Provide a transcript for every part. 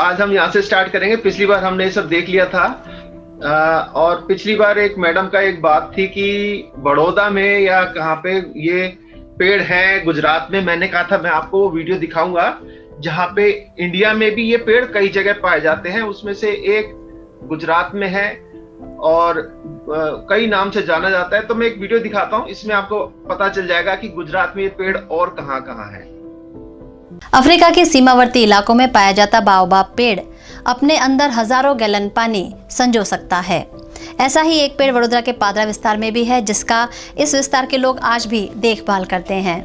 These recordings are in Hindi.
आज हम यहाँ से स्टार्ट करेंगे। पिछली बार हमने ये सब देख लिया था। और पिछली बार एक मैडम का एक बात थी कि बड़ौदा में या कहाँ पे ये पेड़ है गुजरात में। मैंने कहा था मैं आपको वो वीडियो दिखाऊंगा जहाँ पे इंडिया में भी ये पेड़ कई जगह पाए जाते हैं। उसमें से एक गुजरात में है और कई नाम से जाना जाता है। तो मैं एक वीडियो दिखाता हूँ, इसमें आपको पता चल जाएगा कि गुजरात में ये पेड़ और कहाँ कहाँ है। अफ्रीका के सीमावर्ती इलाकों में पाया जाता बाओबाब पेड़ अपने अंदर हजारों गैलन पानी संजो सकता है। ऐसा ही एक पेड़ वडोदरा के पादरा विस्तार में भी है, जिसका इस विस्तार के लोग आज भी देखभाल करते हैं।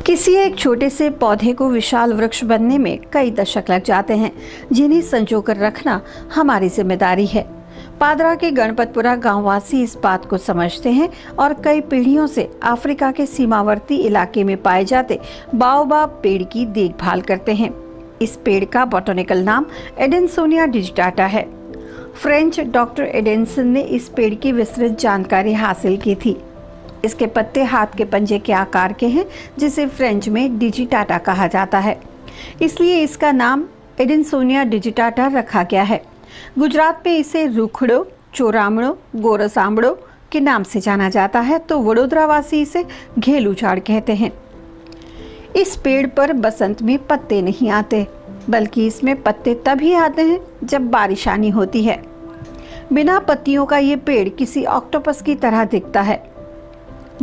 किसी एक छोटे से पौधे को विशाल वृक्ष बनने में कई दशक लग जाते हैं, जिन्हें संजोकर रखना हमारी जिम्मेदारी है। पादरा के गणपतपुरा गांववासी इस बात को समझते हैं और कई पीढ़ियों से अफ्रीका के सीमावर्ती इलाके में पाए जाते बाओबाब पेड़ की देखभाल करते हैं। इस पेड़ का बॉटनिकल नाम एडेंसोनिया डिजिटाटा है। फ्रेंच डॉक्टर एडेंसन ने इस पेड़ की विस्तृत जानकारी हासिल की थी। इसके पत्ते हाथ के पंजे के आकार के हैं, जिसे फ्रेंच में डिजिटाटा कहा जाता है। इसलिए इसका नाम एडेंसोनिया डिजिटाटा रखा गया है। गुजरात में इसे रूखड़ो, चोरामड़ो, गोरसामड़ो के नाम से जाना जाता है, तो वडोदरा वासी इसे घेलू झाड़ कहते हैं। इस पेड़ पर बसंत में पत्ते नहीं आते, बल्कि इसमें पत्ते तभी आते हैं जब बारिश आनी होती है। बिना पत्तियों का ये पेड़ किसी ऑक्टोपस की तरह दिखता है।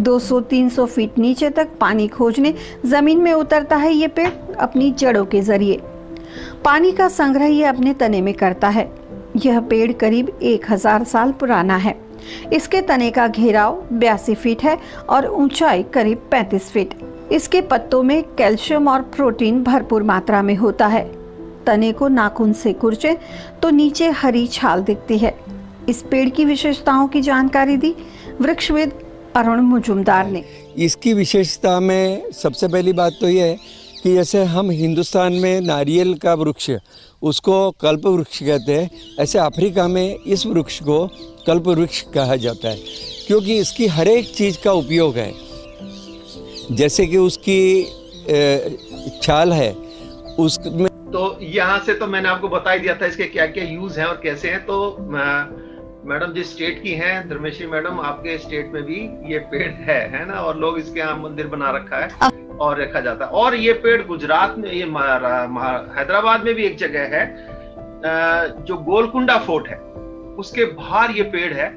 200-300 फीट नीचे तक पानी खोजने जमीन में उतरता है ये पेड़ अपनी जड़ों के जरिए। पानी का संग्रह ये अपने तने में करता है। यह पेड़ करीब 1000 साल पुराना है। इसके तने का घेराव 82 फीट है और ऊंचाई करीब 35 फीट। इसके पत्तों में कैल्शियम और प्रोटीन भरपूर मात्रा में होता है। तने को नाखून से कुरचे तो नीचे हरी छाल दिखती है। इस पेड़ की विशेषताओं की जानकारी दी वृक्षविद अरुण मुजुमदार ने। इसकी विशेषता में सबसे पहली बात तो ये है कि जैसे हम हिंदुस्तान में नारियल का वृक्ष उसको कल्प वृक्ष कहते हैं, ऐसे अफ्रीका में इस वृक्ष को कल्प वृक्ष कहा जाता है, क्योंकि इसकी हर एक चीज़ का उपयोग है। जैसे कि उसकी छाल है उसमें। तो यहाँ से तो मैंने आपको बता ही दिया था इसके क्या क्या यूज हैं और कैसे हैं। तो मैडम जिस स्टेट की हैं, धर्मेश्वरी मैडम, आपके स्टेट में भी ये पेड़ है ना, और लोग इसके यहाँ मंदिर बना रखा है और रखा जाता है। और ये पेड़ गुजरात में, ये हैदराबाद में भी एक जगह है जो गोलकुंडा फोर्ट है, उसके बाहर ये पेड़ है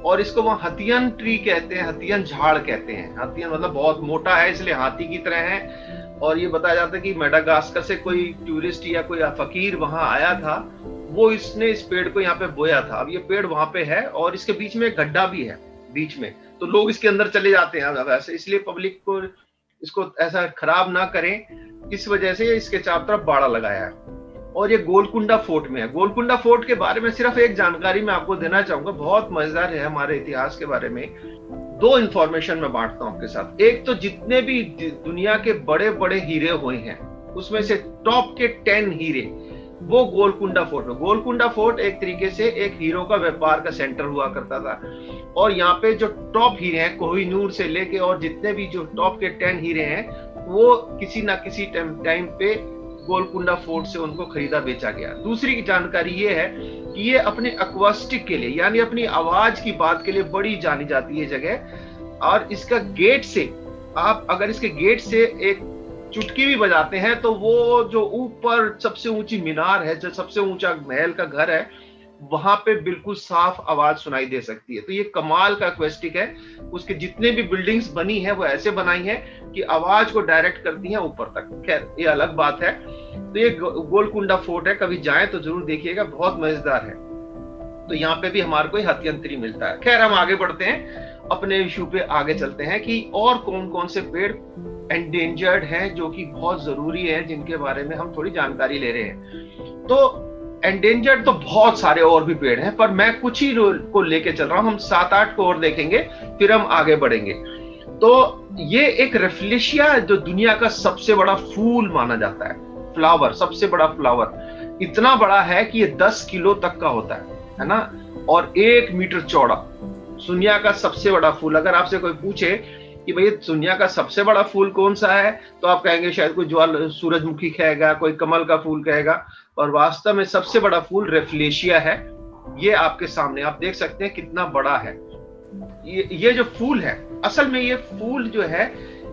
और इसको वहाँ हथियन ट्री कहते हैं, हथियन झाड़ कहते हैं। हथियन मतलब बहुत मोटा है, इसलिए हाथी की तरह है। और ये बताया जाता है कि मेडागास्कर से कोई टूरिस्ट या कोई फकीर वहां आया था, वो इसने इस पेड़ को यहाँ पे बोया था। अब ये पेड़ वहां पे है और इसके बीच में एक गड्ढा भी है बीच में, तो लोग इसके अंदर चले जाते हैं वैसे, इसलिए पब्लिक को इसको ऐसा खराब ना करें, इस वजह से इसके चारों तरफ बाड़ा लगाया है। और ये गोलकुंडा फोर्ट में है। गोलकुंडा फोर्ट के बारे में सिर्फ एक जानकारी मैं आपको देना चाहूंगा, बहुत मजेदार है हमारे इतिहास के बारे में। 2 इंफॉर्मेशन मैं बांटता हूं आपके साथ। एक तो जितने भी दुनिया के बड़े बड़े हीरे हुए हैं, उसमें से टॉप के 10 हीरे वो गोलकुंडा फोर्ट में। गोलकुंडा फोर्ट एक तरीके से एक हीरो का व्यापार का सेंटर हुआ करता था। और यहाँ पे जो टॉप हीरे हैं, कोहिनूर से लेके और जितने भी जो टॉप के 10 हीरे हैं, वो किसी ना किसी टाइम पे गोलकुंडा फोर्ट से उनको खरीदा बेचा गया। दूसरी की जानकारी ये है कि ये अपने एक्वास्टिक के लिए, यानी अपनी आवाज की बात के लिए बड़ी जानी जाती है जगह। और इसका गेट से, आप अगर इसके गेट से एक चुटकी भी बजाते हैं तो वो जो ऊपर सबसे ऊंची मीनार है, जो सबसे ऊंचा महल का घर है, वहां पे बिल्कुल साफ आवाज सुनाई दे सकती है। तो ये कमाल का एक्वेस्टिक है। उसके जितने भी बिल्डिंग्स बनी है वो ऐसे बनाई है कि आवाज को डायरेक्ट करती है ऊपर तक। खैर ये अलग बात है। तो ये गोलकुंडा फोर्ट है, कभी जाएं तो जरूर देखिएगा, बहुत मजेदार है। तो यहाँ पे भी हमारे को हथियंत्री मिलता है। खैर हम आगे बढ़ते हैं, अपने इशू पे आगे चलते हैं कि और कौन कौन से पेड़ एंडेंजर्ड हैं जो कि बहुत जरूरी है, जिनके बारे में हम थोड़ी जानकारी ले रहे हैं। तो एंडेंजर्ड तो बहुत सारे और भी पेड़ हैं, पर मैं कुछ ही को लेके चल रहा हूं। हम 7-8 को और देखेंगे, फिर हम आगे बढ़ेंगे। तो ये एक रेफलेशिया जो दुनिया का सबसे बड़ा फूल माना जाता है, फ्लावर, सबसे बड़ा फ्लावर, इतना बड़ा है कि ये 10 किलो तक का होता है ना, और 1 मीटर चौड़ा। दुनिया का सबसे बड़ा फूल। अगर आपसे कोई पूछे कि भाई दुनिया का सबसे बड़ा फूल कौन सा है, तो आप कहेंगे शायद कोई सूरजमुखी कहेगा, कोई कमल का फूल कहेगा, और वास्तव में सबसे बड़ा फूल रेफ्लेशिया है। ये आपके सामने आप देख सकते हैं कितना बड़ा है। ये जो फूल है, असल में ये फूल जो है,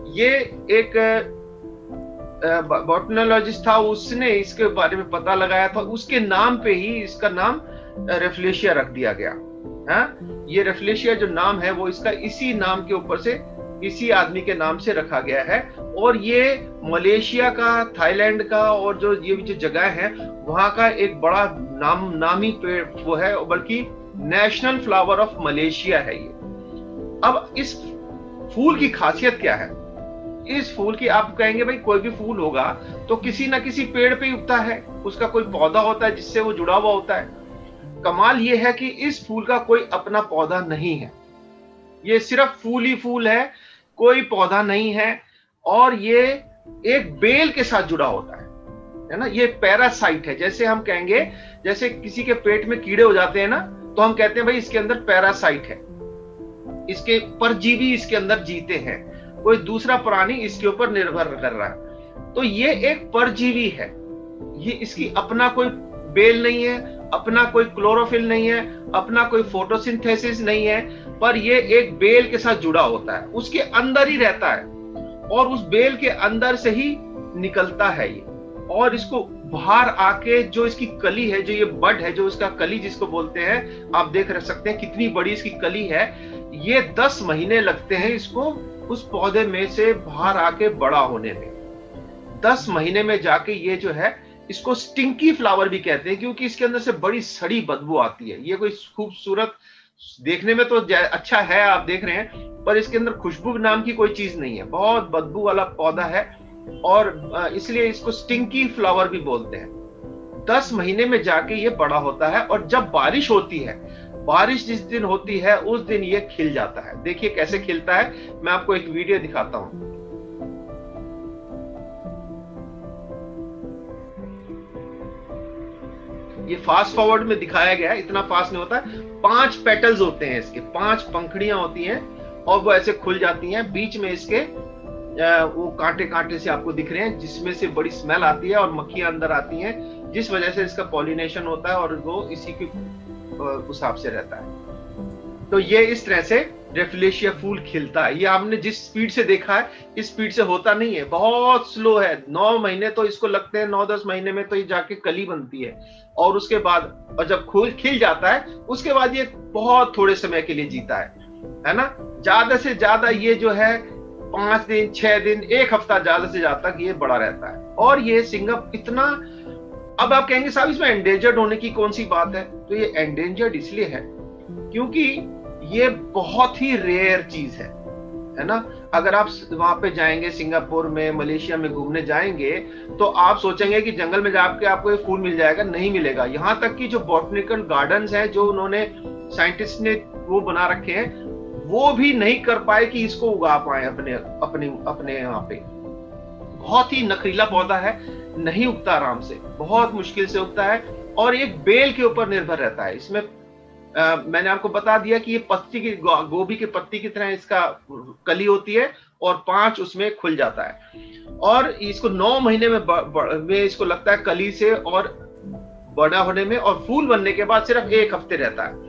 ये एक बॉटनोलॉजिस्ट था, उसने इसके बारे में पता लगाया था, उसके नाम पे ही इसका नाम रेफ्लेशिया रख दिया गया। हाँ, ये रेफ्लेशिया जो नाम है वो इसका इसी नाम के ऊपर से, इसी आदमी के नाम से रखा गया है। और ये मलेशिया का, थाईलैंड का और ये जो जगह है वहां का एक बड़ा नामी पेड़ वो है, बल्कि नेशनल फ्लावर ऑफ मलेशिया है ये। अब इस फूल की खासियत क्या है? इस फूल की, आप कहेंगे भाई कोई भी फूल होगा तो किसी ना किसी पेड़ पे उगता है, उसका कोई पौधा होता है जिससे वो जुड़ा हुआ होता है। कमाल ये है कि इस फूल का कोई अपना पौधा नहीं है, ये सिर्फ फूल ही फूल है, कोई पौधा नहीं है। और ये एक बेल के साथ जुड़ा होता है ना। ये पैरासाइट है। जैसे हम कहेंगे, जैसे किसी के पेट में कीड़े हो जाते हैं ना, तो हम कहते हैं भाई इसके अंदर पैरासाइट है, इसके परजीवी इसके अंदर जीते हैं, कोई दूसरा प्राणी इसके ऊपर निर्भर कर रहा है। तो ये एक परजीवी है, ये इसकी अपना कोई बेल नहीं है, अपना कोई क्लोरोफिल नहीं है, अपना कोई फोटोसिंथेसिस नहीं है, पर ये एक बेल के साथ जुड़ा होता है, उसके अंदर ही रहता है और उस बेल के अंदर से ही निकलता है ये। और इसको बाहर आके जो इसकी कली है, जो ये बड है, जो इसका कली जिसको बोलते हैं, आप देख सकते हैं कितनी बड़ी इसकी कली है। ये 10 महीने लगते हैं इसको उस पौधे में से बाहर आके बड़ा होने में। 10 महीने में जाके ये जो है, इसको स्टिंकी फ्लावर भी कहते हैं, क्योंकि इसके अंदर से बड़ी सड़ी बदबू आती है। ये कोई खूबसूरत, देखने में तो अच्छा है, आप देख रहे हैं, पर इसके अंदर खुशबू नाम की कोई चीज नहीं है, बहुत बदबू वाला पौधा है, और इसलिए इसको स्टिंकी फ्लावर भी बोलते हैं। 10 महीने में जाके ये बड़ा होता है, और जब बारिश होती है, बारिश जिस दिन होती है उस दिन ये खिल जाता है। देखिए कैसे खिलता है, मैं आपको एक वीडियो दिखाता हूं। ये फास्ट फॉरवर्ड में दिखाया गया है, इतना फास्ट नहीं होता है। 5 पेटल्स होते हैं इसके, 5 पंखड़ियां होती हैं, और वो ऐसे खुल जाती हैं। बीच में इसके वो कांटे कांटे से आपको दिख रहे हैं, जिसमें से बड़ी स्मेल आती है और मक्खियां अंदर आती हैं, जिस वजह से इसका पॉलिनेशन होता है और वो इसी के उस हिसाब से रहता है। तो ये इस तरह से रेफ्लेशिया फूल खिलता है। ये आपने जिस स्पीड से देखा है, इस स्पीड से होता नहीं है, बहुत स्लो है। 9 महीने तो इसको लगते हैं, 9-10 महीने में तो ये जाके कली बनती है, और उसके बाद, और जब फूल खिल जाता है उसके बाद ये बहुत थोड़े समय के लिए जीता है ना। ज्यादा से ज्यादा ये जो है 5 दिन, 6 दिन, 1 हफ्ता ज्यादा से ज्यादा तक ये बड़ा रहता है। और ये सिंगापुर इतना, अब आप कहेंगे साहब इसमें एंडेंजर्ड होने की कौन सी बात है? तो ये एंडेंजर्ड इसलिए है क्योंकि ये बहुत ही रेयर चीज है ना। अगर आप वहां पे जाएंगे, सिंगापुर में, मलेशिया में घूमने जाएंगे, तो आप सोचेंगे कि जंगल में जाके आपको ये फूल मिल जाएगा, नहीं मिलेगा। यहाँ तक कि जो बॉटनिकल गार्डन्स हैं, जो उन्होंने साइंटिस्ट ने वो बना रखे हैं, वो भी नहीं कर पाए कि इसको उगा पाए अपने यहाँ पे। बहुत ही नखरीला पौधा है, नहीं उगता आराम से, बहुत मुश्किल से उगता है, और एक बेल के ऊपर निर्भर रहता है। इसमें मैंने आपको बता दिया कि ये पत्ती की, गोभी की पत्ती की तरह इसका कली होती है, और 5 उसमें खुल जाता है। और इसको 9 महीने में इसको लगता है कली से और बड़ा होने में, और फूल बनने के बाद सिर्फ 1 हफ्ते रहता है।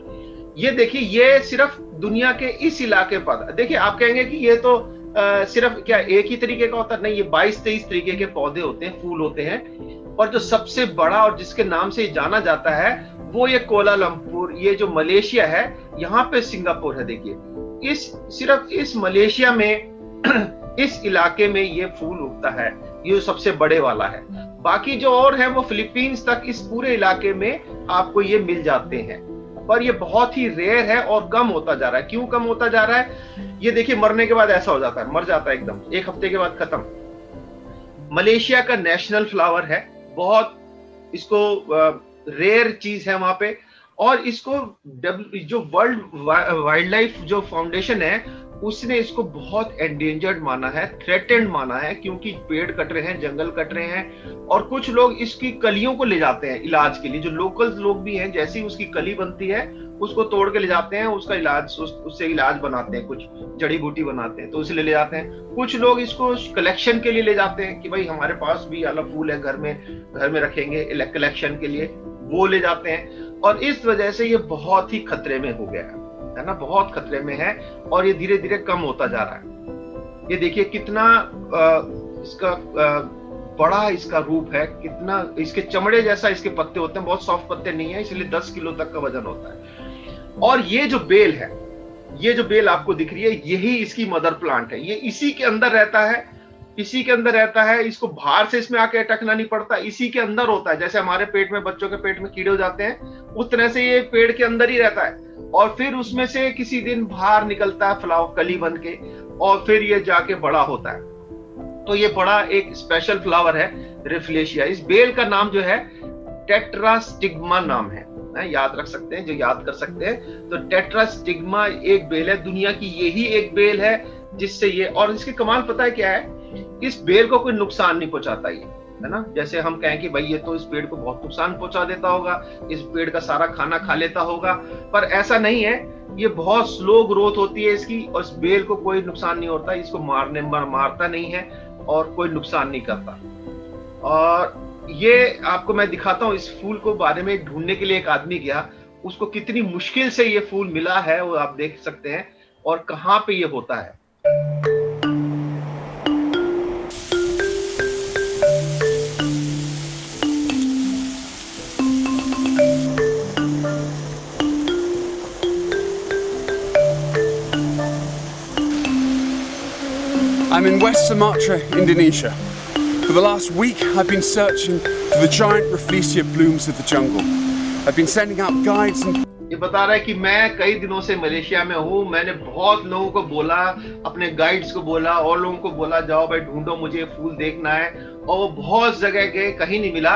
ये देखिए, ये सिर्फ दुनिया के इस इलाके पर, देखिए आप कहेंगे कि ये तो सिर्फ क्या एक ही तरीके का होता है? नहीं, ये 22-23 तरीके के पौधे होते हैं, फूल होते हैं। और जो सबसे बड़ा और जिसके नाम से जाना जाता है वो ये कोलालमपुर, ये जो मलेशिया है, यहाँ पे सिंगापुर है। देखिए सिर्फ इस मलेशिया में इस इलाके में ये फूल उगता है, ये सबसे बड़े वाला है। बाकी जो और है वो फिलीपींस तक, इस पूरे इलाके में आपको ये मिल जाते हैं, पर ये बहुत ही रेयर है और कम होता जा रहा है। क्यों कम होता जा रहा है? ये देखिए, मरने के बाद ऐसा हो जाता है, मर जाता है एकदम, 1 हफ्ते के बाद खत्म। मलेशिया का नेशनल फ्लावर है, बहुत इसको रेयर चीज है वहां पे। और इसको जो वर्ल्ड वाइल्ड लाइफ जो फाउंडेशन है उसने इसको बहुत एंडेंजर्ड माना है, थ्रेटेंड माना है, क्योंकि पेड़ कट रहे हैं, जंगल कट रहे हैं। और कुछ लोग इसकी कलियों को ले जाते हैं इलाज के लिए, जो लोकल लोग भी हैं, जैसी उसकी कली बनती है उसको तोड़ के ले जाते हैं, उसका इलाज उससे इलाज बनाते हैं, कुछ जड़ी बूटी बनाते हैं तो इसलिए ले जाते हैं। कुछ लोग इसको कलेक्शन के लिए ले जाते हैं कि भाई हमारे पास भी वाला फूल है, घर में रखेंगे कलेक्शन के लिए, वो ले जाते हैं। और इस वजह से ये बहुत ही खतरे में हो गया है ना, बहुत खतरे में है और ये धीरे धीरे कम होता जा रहा है। ये देखिए कितना इसका बड़ा इसका रूप है, कितना इसके चमड़े जैसा इसके पत्ते होते हैं, बहुत सॉफ्ट पत्ते नहीं है, इसलिए 10 किलो तक का वजन होता है। और ये जो बेल है, ये जो बेल आपको दिख रही है, यही इसकी मदर प्लांट है। ये इसी के अंदर रहता है, इसी के अंदर रहता है, इसको बाहर से इसमें आके अटकना नहीं पड़ता, इसी के अंदर होता है। जैसे हमारे पेट में, बच्चों के पेट में कीड़े हो जाते हैं, उस तरह से ये पेड़ के अंदर ही रहता है और फिर उसमें से किसी दिन बाहर निकलता है फ्लावर कली बन के और फिर ये जाके बड़ा होता है। तो ये बड़ा एक स्पेशल फ्लावर है रेफिलेशिया। इस बेल का नाम जो है टेट्रास्टिग्मा नाम है, याद रख सकते हैं, जो याद कर सकते हैं। तो टेट्रास्टिग्मा एक बेल है, दुनिया की यही एक बेल है जिससे ये, और इसकी कमाल पता है क्या है, इस बेल को कोई नुकसान नहीं पहुंचाता ये, है ना। जैसे हम कहें कि भाई ये तो इस पेड़ को बहुत नुकसान पहुंचा देता होगा, इस पेड़ का सारा खाना खा लेता होगा, पर ऐसा नहीं है। ये बहुत स्लो ग्रोथ होती है इसकी और इस बेल को कोई नुकसान नहीं होता, इसको मारता नहीं है और कोई नुकसान नहीं करता। और ये आपको मैं दिखाता हूँ, इस फूल को बारे में ढूंढने के लिए एक आदमी गया, उसको कितनी मुश्किल से ये फूल मिला है वो आप देख सकते हैं, और कहाँ पे ये होता है। I'm in West Sumatra, Indonesia. For the last week, I've been searching for the giant Rafflesia blooms of the jungle. I've been sending out guides and... ये बता रहा है कि मैं कई दिनों से मलेशिया में हूँ, मैंने बहुत लोगों को बोला, अपने गाइड्स को बोला और लोगों को बोला जाओ भाई ढूंढो, मुझे फूल देखना है, और वो बहुत जगह गए, कहीं नहीं मिला।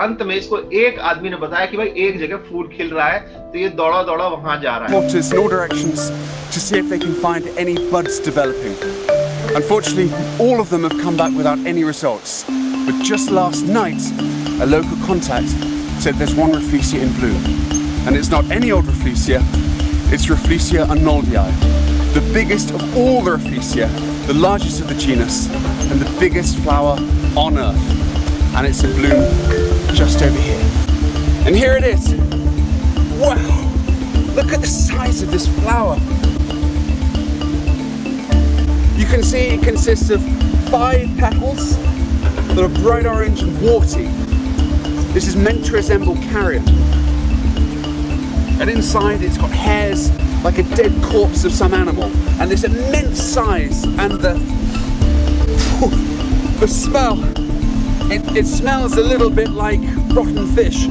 अंत में इसको एक आदमी ने बताया कि भाई एक जगह फूल खिल रहा है, तो ये दौड़ा दौड़ा वहां जा रहा है। Waters in all directions to see if they can find any buds developing. Unfortunately, all of them have come back without any results. But just last night, a local contact said there's one Rafflesia in bloom. And it's not any old Rafflesia, it's Rafflesia arnoldii, the biggest of all the Rafflesia, the largest of the genus, and the biggest flower on earth. And it's in bloom just over here. And here it is. Wow! Look at the size of this flower. You can see it consists of 5 petals that are bright orange and warty. This is meant to resemble carrion. And inside it's got hairs like a dead corpse of some animal. And this immense size and the smell. It smells a little bit like rotten fish.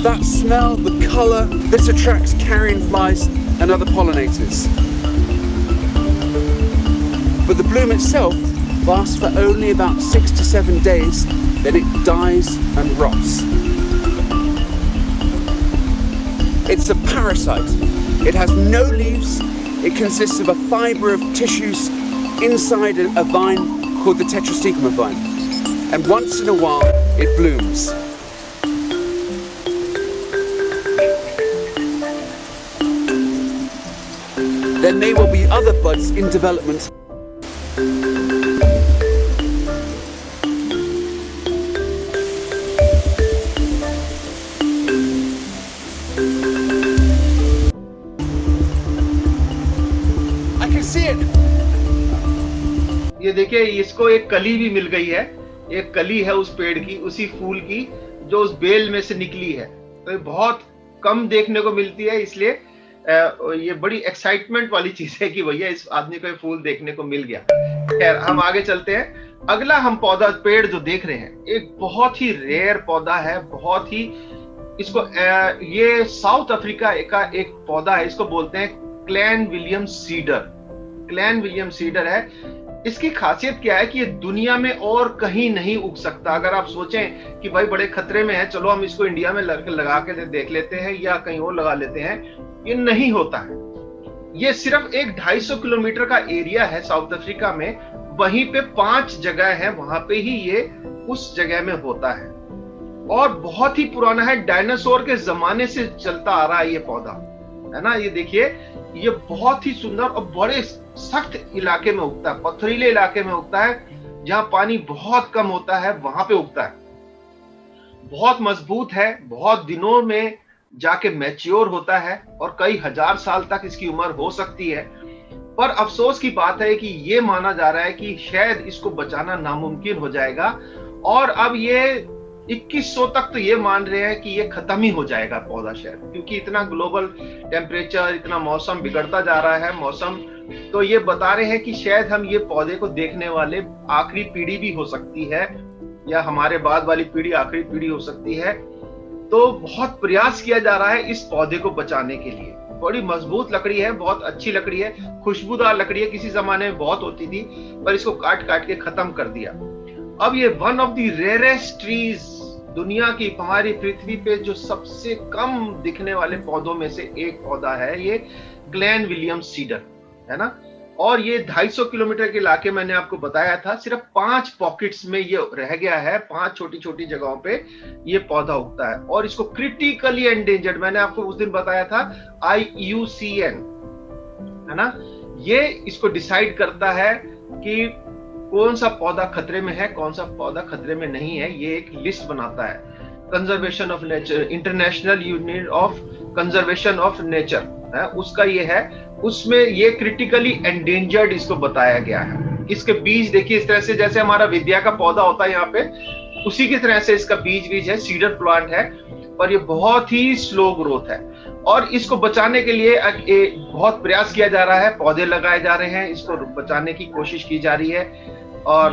That smell, the colour, this attracts carrion flies and other pollinators. But the bloom itself lasts for only about 6 to 7 days, then it dies and rots. It's a parasite. It has no leaves. It consists of a fibre of tissues inside a vine called the Tetrastigma vine. And once in a while, it blooms. There may well be other buds in development. ये देखिए, इसको एक कली भी मिल गई है, एक कली है उस पेड़ की, उसी फूल की जो उस बेल में से निकली है। तो ये बहुत कम देखने को मिलती है, इसलिए ये बड़ी एक्साइटमेंट वाली चीज है कि भैया इस आदमी को ये फूल देखने को मिल गया। खैर हम आगे चलते हैं। अगला हम पौधा पेड़ जो देख रहे हैं, एक बहुत ही रेयर पौधा है, बहुत ही इसको ये साउथ अफ्रीका का एक पौधा है, इसको बोलते हैं clan William cedar. Clan William cedar है। इसकी खासियत क्या है कि ये दुनिया में और कहीं नहीं उग सकता। अगर आप सोचें कि भाई बड़े खतरे में है, चलो हम इसको इंडिया में लगा के देख लेते हैं या कहीं और लगा लेते हैं, ये नहीं होता है। ये सिर्फ एक 250 किलोमीटर का एरिया है साउथ अफ्रीका में, वहीं पे 5 जगह है, वहां पे ही ये उस जगह में होता है और बहुत ही पुराना है, डायनासोर के जमाने से चलता आ रहा है ये पौधा, है ना। ये देखिए, ये बहुत ही सुंदर और बड़े सख्त इलाके में उगता है, पथरीले इलाके में उगता है, जहां पानी बहुत कम होता है, वहां पे उगता है। बहुत मजबूत है, बहुत दिनों में जाके मैच्योर होता है और कई हजार साल तक इसकी उम्र हो सकती है। पर अफसोस की बात है कि ये माना जा रहा है कि शायद इसको बचाना नामुमकिन हो जाएगा और अब ये 2100 तक तो ये मान रहे हैं कि ये खत्म ही हो जाएगा पौधा शायद, क्योंकि इतना ग्लोबल टेम्परेचर, इतना मौसम बिगड़ता जा रहा है मौसम, तो ये बता रहे हैं कि शायद हम ये पौधे को देखने वाले आखिरी पीढ़ी भी हो सकती है या हमारे बाद वाली पीढ़ी आखिरी पीढ़ी हो सकती है। तो बहुत प्रयास किया जा रहा है इस पौधे को बचाने के लिए। बड़ी मजबूत लकड़ी है, बहुत अच्छी लकड़ी है, खुशबूदार लकड़ी है, किसी जमाने में बहुत होती थी पर इसको काट काट के खत्म कर दिया। अब ये one of the rarest trees, दुनिया की, हमारी पृथ्वी पे जो सबसे कम दिखने वाले पौधों में से एक पौधा है ये ग्लेन विलियम्स सीडर, है ना। और ये 250 किलोमीटर के इलाके मैंने आपको बताया था, सिर्फ 5 पॉकेट्स में ये रह गया है, 5 छोटी छोटी जगहों पे ये पौधा उगता है और इसको क्रिटिकली एंडेंजर्ड, मैंने आपको उस दिन बताया था IUCN, है ना, ये इसको डिसाइड करता है कि कौन सा पौधा खतरे में है, कौन सा पौधा खतरे में नहीं है। ये एक लिस्ट बनाता है, conservation of nature, international union of conservation of nature है उसका ये है, उसमें ये क्रिटिकली एंडेंजर्ड इसको बताया गया है। इसके बीज देखिए इस तरह से, जैसे हमारा विद्या का पौधा होता है यहाँ पे, उसी की तरह से इसका बीज है, सीडर प्लांट है, पर ये बहुत ही स्लो ग्रोथ है और इसको बचाने के लिए बहुत प्रयास किया जा रहा है, पौधे लगाए जा रहे हैं, इसको बचाने की कोशिश की जा रही है और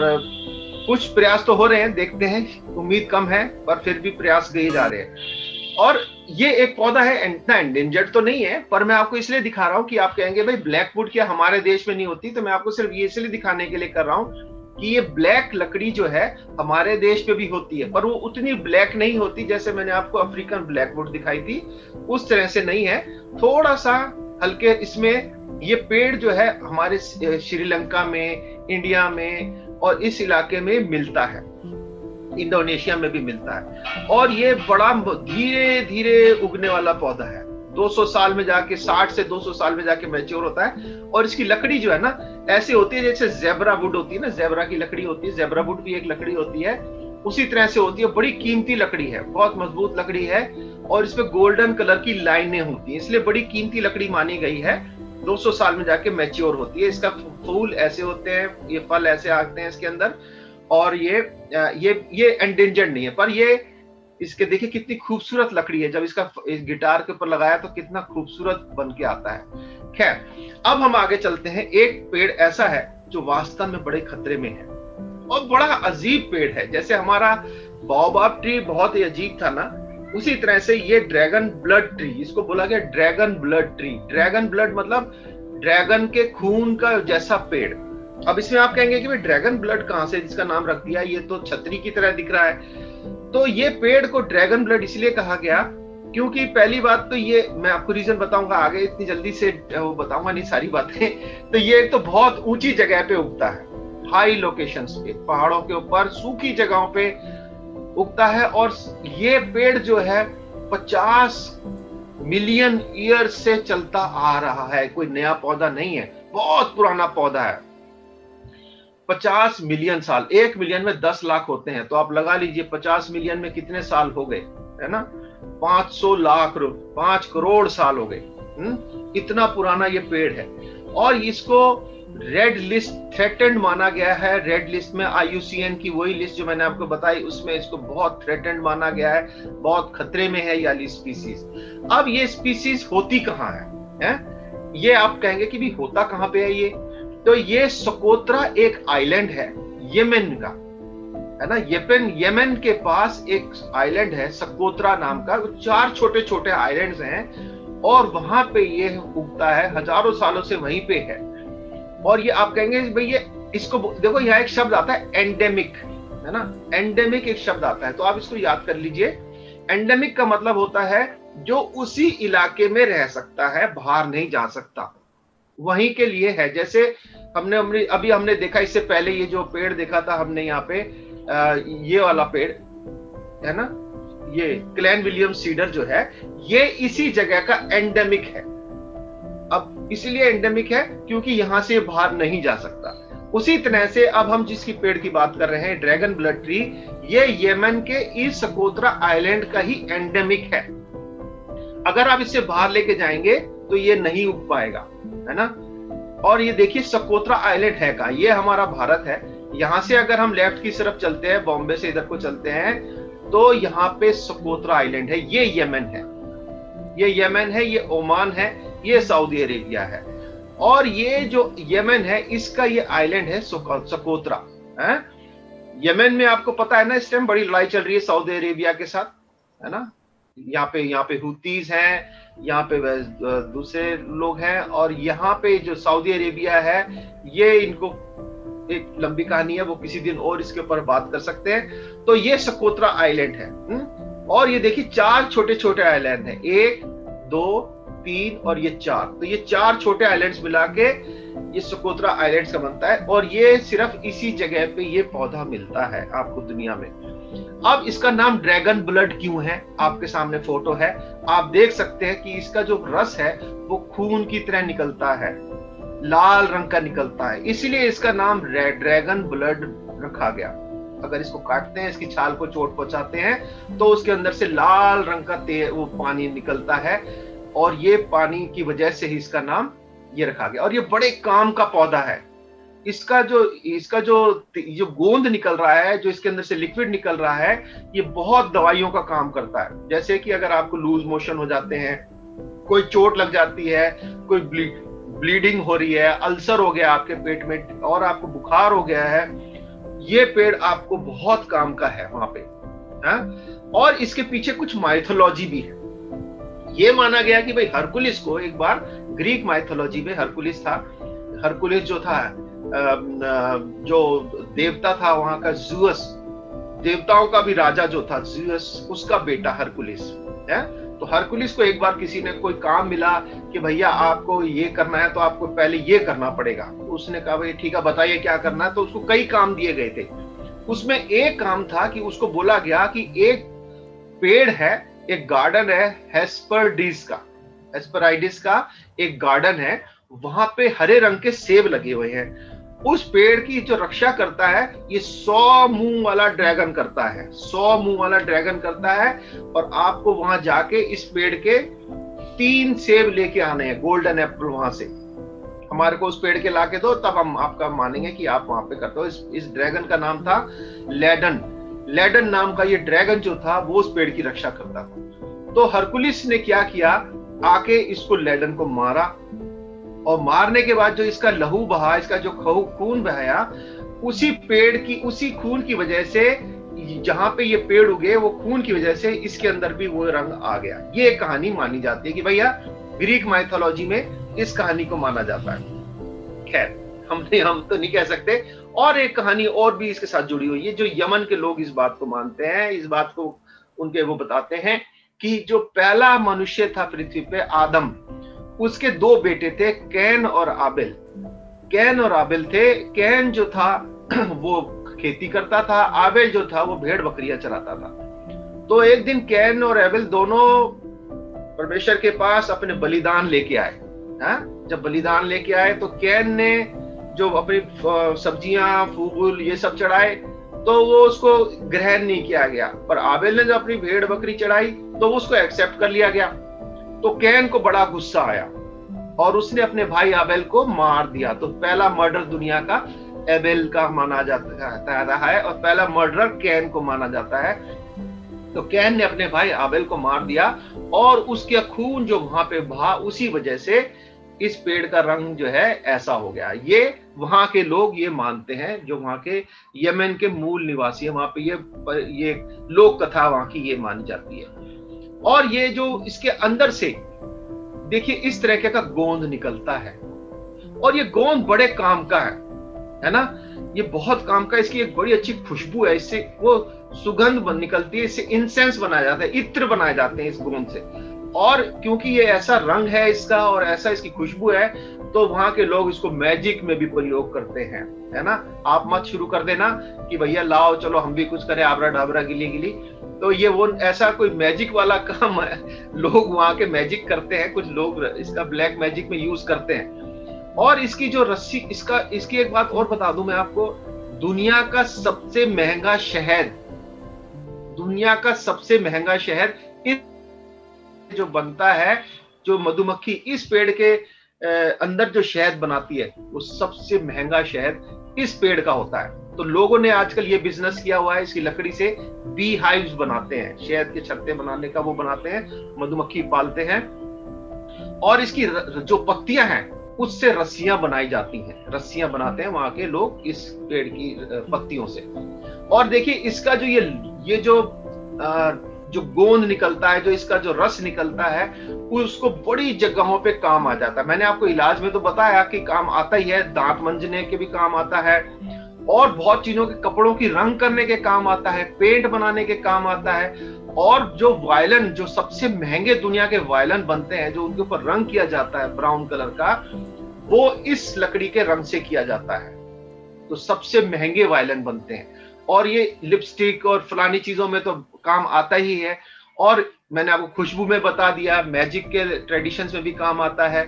कुछ प्रयास तो हो रहे हैं, देखते हैं, उम्मीद कम है पर फिर भी प्रयास किए जा रहे हैं। और ये एक पौधा है, इतना एंडेंजर्ड तो नहीं है, पर मैं आपको इसलिए दिखा रहा हूँ कि आप कहेंगे भाई ब्लैकवुड क्या हमारे देश में नहीं होती, तो मैं आपको सिर्फ ये इसलिए दिखाने के लिए कर रहा हूँ कि ये ब्लैक लकड़ी जो है हमारे देश पे भी होती है, पर वो उतनी ब्लैक नहीं होती जैसे मैंने आपको अफ्रीकन ब्लैकवुड दिखाई थी, उस तरह से नहीं है, थोड़ा सा हल्के। इसमें ये पेड़ जो है हमारे श्रीलंका में, इंडिया में और इस इलाके में मिलता है, इंडोनेशिया में भी मिलता है और ये बड़ा धीरे धीरे उगने वाला पौधा है। 200 साल में जाके, 60 से 200 साल में जाके मैच्योर होता है और इसकी लकड़ी जो है ना ऐसे होती है जैसे ज़ेब्रा वुड होती है ना, ज़ेब्रा की लकड़ी होती है, ज़ेब्रा वुड भी एक लकड़ी होती है, उसी तरह से होती है। बड़ी कीमती लकड़ी है, बहुत मजबूत लकड़ी है और इसमें गोल्डन कलर की लाइनें होती हैं, इसलिए बड़ी कीमती लकड़ी मानी गई है। 200 साल में जाके मैच्योर होती है। इसका फूल ऐसे होते हैं, ये फल ऐसे आते हैं इसके अंदर और ये एंडेंजर्ड नहीं है, पर ये इसके देखिए कितनी खूबसूरत लकड़ी है, जब इसका इस गिटार के ऊपर लगाया तो कितना खूबसूरत बन के आता है। खैर, अब हम आगे चलते हैं। एक पेड़ ऐसा है जो वास्तव में बड़े खतरे में है और बड़ा अजीब पेड़ है। जैसे हमारा बाओबाब ट्री बहुत ही अजीब था ना, उसी तरह से ये ड्रैगन ब्लड ट्री, इसको बोला गया dragon blood tree. Dragon blood मतलब ड्रैगन के खून का जैसा पेड़। अब इसमें आप कहेंगे कि भाई ड्रैगन ब्लड कहां से इसका नाम रख दिया, ये तो छतरी की तरह दिख रहा है। तो ये पेड़ को ड्रैगन ब्लड इसलिए कहा गया क्योंकि पहली बात तो ये, मैं आपको रीजन बताऊंगा आगे, इतनी जल्दी से वो बताऊंगा नहीं सारी बातें। तो ये तो बहुत ऊंची जगह पे उगता है, हाई लोकेशंस पे, पहाड़ों के ऊपर सूखी जगहों पे उगता है और ये पेड़ जो है 50 मिलियन ईयर से चलता आ रहा है, कोई नया पौधा नहीं है, बहुत पुराना पौधा है। 50 मिलियन साल, 1 मिलियन में 10 लाख होते हैं, तो आप लगा लीजिए 50 मिलियन में कितने साल हो गए, है ना, 500 लाख, 5 करोड़ साल हो गए। इतना पुराना ये पेड़ है और इसको रेड लिस्ट थ्रेटेंड माना गया है। रेड लिस्ट में IUCN की वही लिस्ट जो मैंने आपको बताई, उसमें इसको बहुत थ्रेटेंड माना गया है, बहुत खतरे में है ये स्पीसीज। अब ये स्पीसीज होती कहाँ है? ये आप कहेंगे कि भी होता कहाँ पे है ये? तो ये सकोत्रा एक आइलैंड है येमेन का, है ना, येमेन के पास एक आइलैंड है सकोत्रा नाम का, 4 छोटे छोटे आइलैंड्स हैं और वहां पे ये उगता है, हजारों सालों से वहीं पे है। और ये आप कहेंगे भाई ये इसको देखो, यहाँ एक शब्द आता है एंडेमिक, है ना, एंडेमिक एक शब्द आता है, तो आप इसको याद कर लीजिए। एंडेमिक का मतलब होता है जो उसी इलाके में रह सकता है, बाहर नहीं जा सकता, वहीं के लिए है। जैसे अभी हमने देखा, इससे पहले ये जो पेड़ देखा था हमने यहाँ पे, ये वाला पेड़ है ना, ये क्लैन विलियम सीडर जो है, ये इसी जगह का एंडेमिक है। अब इसीलिए एंडेमिक है क्योंकि यहां से बाहर नहीं जा सकता। उसी तरह से अब हम जिसकी पेड़ की बात कर रहे हैं, ड्रैगन ब्लड ट्री, ये यमन के ईस्ट सकोत्रा आइलैंड का ही एंडेमिक है। अगर आप इससे बाहर लेके जाएंगे तो ये नहीं उग पाएगा, है ना। और ये देखिए सकोत्रा आइलैंड है कहाँ, ये हमारा भारत है। यहां से अगर हम लेफ्ट की तरफ चलते हैं, बॉम्बे से इधर को चलते हैं, तो यहाँ पे सकोत्रा आइलैंड है, ये यमन है, ये यमन है, ये ओमान है, ये सऊदी अरेबिया है। और ये जो यमन है, इसका ये आइलैंड है सकोत्रा है। यमन में आपको पता है ना, इस टाइम बड़ी लड़ाई चल रही है सऊदी अरेबिया के साथ, है ना। यहाँ पे हुतीज हैं, यहाँ पे दूसरे लोग हैं, और यहाँ पे जो सऊदी अरेबिया है, ये इनको एक लंबी कहानी है, वो किसी दिन और इसके ऊपर बात कर सकते हैं। तो ये सकोत्रा आइलैंड है। और ये देखिए 4 छोटे छोटे आइलैंड है, 1 2 3 और ये 4, तो ये 4 छोटे आइलैंड्स मिला के ये सकोत्रा आइलैंड्स का बनता है। और ये सिर्फ इसी जगह पे ये पौधा मिलता है आपको दुनिया में। अब इसका नाम ड्रैगन ब्लड क्यों है, आपके सामने फोटो है, आप देख सकते हैं कि इसका जो रस है वो खून की तरह निकलता है, लाल रंग का निकलता है, इसीलिए इसका नाम ड्रैगन ब्लड रखा गया। अगर इसको काटते हैं, इसकी छाल को चोट पहुंचाते हैं, तो उसके अंदर से लाल रंग का वो पानी निकलता है, और ये पानी की वजह से ही इसका नाम ये रखा गया। और ये बड़े काम का पौधा है। इसका जो गोंद निकल रहा है, जो इसके अंदर से लिक्विड निकल रहा है, ये बहुत दवाइयों का काम करता है। जैसे कि अगर आपको लूज मोशन हो जाते हैं, कोई चोट लग जाती है, कोई ब्लीडिंग हो रही है, अल्सर हो गया आपके पेट में, और आपको बुखार हो गया है, ये पेड़ आपको बहुत काम का है वहां पे, है? और इसके पीछे कुछ माइथोलॉजी भी है। ये माना गया कि भाई हरकुलिस को एक बार ग्रीक माइथोलॉजी में हरकुलिस था, हरकुलिस जो था, जो देवता था वहां का, ज़ूअस, देवताओं का भी राजा जो था ज़ूअस, उसका बेटा हरकुलिस है। तो हरकुलिस को एक बार किसी ने कोई काम मिला कि भैया आपको ये करना है, तो आपको पहले ये करना पड़ेगा। उसने कहा भाई ठीक है बताइए क्या करना है। तो उसको कई काम दिए गए थे, उसमें एक काम था कि उसको बोला गया कि एक पेड़ है, एक गार्डन है हेस्पेराइडिस का एक गार्डन है, वहां पे हरे रंग के सेब लगे हुए हैं। उस पेड़ की जो रक्षा करता है ये 100 मुंह वाला ड्रैगन करता है, 100 मुंह वाला ड्रैगन करता है। और आपको वहां जाके इस पेड़ के 3 सेब लेके आने हैं, गोल्डन एप्पल, वहां से हमारे को उस पेड़ के लाके दो, तब हम आपका मानेंगे कि आप वहां पे करते हो। इस ड्रैगन का नाम था लेडन नाम का ये ड्रैगन जो था, वो उस पेड़ की रक्षा करता था। तो हरकुलिस ने क्या किया, आके इसको लेडन को मारा, और मारने के बाद जो इसका लहू बहा, इसका जो खून बहाया, उसी पेड़ की, उसी खून की वजह से, जहां पे ये पेड़ उगे, वो खून की वजह से इसके अंदर भी वो रंग आ गया। ये एक कहानी मानी जाती है कि भैया ग्रीक माइथोलॉजी में इस कहानी को माना जाता है। खैर हम तो नहीं कह सकते। और एक कहानी और भी इसके साथ जुड़ी हुई है, जो यमन के लोग इस बात को मानते हैं, इस बात को उनके वो बताते हैं कि जो पहला मनुष्य था पृथ्वी पे, आदम, उसके 2 बेटे थे, कैन और आबेल। कैन और आबेल थे। कैन जो था वो खेती करता था, आबेल जो था वो भेड़ बकरियां चराता था। तो एक दिन कैन और आबेल दोनों परमेश्वर के पास अपने बलिदान लेके आए। जब बलिदान लेके आए तो कैन ने जो अपनी सब्जियां, फूल, ये सब चढ़ाए, तो वो उसको ग्रहण नहीं किया गया। पर आबेल ने जो अपनी भेड़ बकरी चढ़ाई तो उसको एक्सेप्ट कर लिया गया। तो कैन को बड़ा गुस्सा आया और उसने अपने भाई आबेल को मार दिया। तो पहला मर्डर दुनिया का एबेल का माना जाता है, और पहला मर्डरर कैन को माना जाता है। तो कैन ने अपने भाई आबेल को मार दिया, और उसके खून जो वहां पे बहा, उसी वजह से इस पेड़ का रंग जो है ऐसा हो गया। ये वहां के लोग ये मानते हैं, जो वहां के यमन के मूल निवासी है, वहां पे ये लोक कथा वहां की ये मानी जाती है। और ये जो इसके अंदर से देखिए इस तरह का गोंद निकलता है, और ये गोंद बड़े काम का है। है ना। ये बहुत काम का, इसकी एक बड़ी अच्छी खुशबू है, इससे वो सुगंध निकलती है, इससे इंसेंस बनाया जाता है, इत्र बनाए जाते हैं इस गोंद से। और क्योंकि ये ऐसा रंग है इसका और ऐसा इसकी खुशबू है, तो वहां के लोग इसको मैजिक में भी प्रयोग करते हैं, है ना। आप मत शुरू कर देना कि भैया लाओ चलो हम भी कुछ करें, आबरा डाबरा गिली गिली, तो ये वो ऐसा कोई मैजिक वाला काम है। लोग वहां के मैजिक करते हैं, कुछ लोग इसका ब्लैक मैजिक में यूज करते हैं। और इसकी जो रस्सी, इसकी एक बात और बता दूं मैं आपको, दुनिया का सबसे महंगा शहद, दुनिया का सबसे महंगा शहद जो बनता है, जो मधुमक्खी इस पेड़ के अंदर जो शहद बनाती है, वो सबसे महंगा शहद इस पेड़ का होता है। तो लोगों ने आजकल ये बिजनेस किया हुआ है, इसकी लकड़ी से बी हाइव्स बनाते हैं, शहद के छत्ते बनाने का वो बनाते हैं, मधुमक्खी पालते हैं। और इसकी जो पत्तियां हैं उससे रस्सियां बनाई जाती हैं, रस्सियां बनाते हैं वहां के लोग इस पेड़ की पत्तियों से। और देखिए इसका जो ये जो गोंद निकलता है, जो इसका जो रस निकलता है, उसको बड़ी जगहों पे काम आ जाता है। मैंने आपको इलाज में तो बताया कि काम आता ही है, दांत मंजने के भी काम आता है, और बहुत चीजों के, कपड़ों की रंग करने के काम आता है, पेंट बनाने के काम आता है। और जो वायलिन, जो सबसे महंगे दुनिया के वायलिन बनते हैं, जो उनके ऊपर रंग किया जाता है ब्राउन कलर का, वो इस लकड़ी के रंग से किया जाता है। तो सबसे महंगे वायलिन बनते हैं। और ये लिपस्टिक और फलानी चीजों में तो काम आता ही है। और मैंने आपको खुशबू में बता दिया, मैजिक के ट्रेडिशंस में भी काम आता है।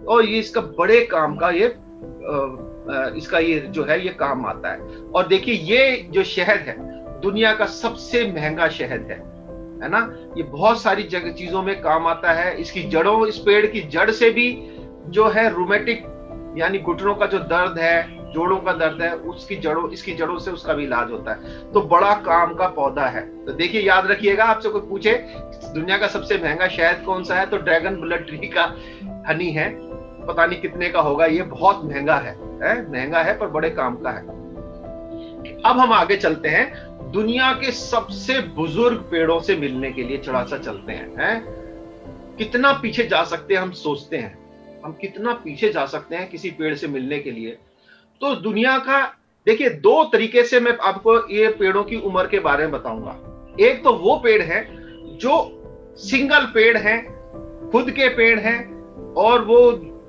और ये इसका बड़े काम का इसका ये जो है ये काम आता है। और देखिए ये जो शहद है दुनिया का सबसे महंगा शहद है ना। ये बहुत सारी जगह चीजों में काम आता है। इसकी जड़ों, इस पेड़ की जड़ से भी जो है रूमेटिक यानी घुटनों का जो दर्द है, जोड़ों का दर्द है, उसकी जड़ों, इसकी जड़ों से उसका भी इलाज होता है। तो बड़ा काम का पौधा है। तो देखिए याद रखिएगा, आपसे कोई पूछे दुनिया का सबसे महंगा शहद कौन सा है, तो ड्रैगन ब्लड ट्री का हनी है। पता नहीं कितने का होगा, ये बहुत महंगा है, महंगा है पर बड़े काम का है। अब हम आगे चलते हैं, दुनिया के सबसे बुजुर्ग पेड़ों से मिलने के लिए चौरासा चलते हैं। कितना पीछे जा सकते हैं हम सोचते हैं, हम कितना पीछे जा सकते हैं किसी पेड़ से मिलने के लिए। तो दुनिया का देखिए दो तरीके से मैं आपको ये पेड़ों की उम्र के बारे में बताऊंगा। एक तो वो पेड़ है जो सिंगल पेड़ है, खुद के पेड़ हैं और वो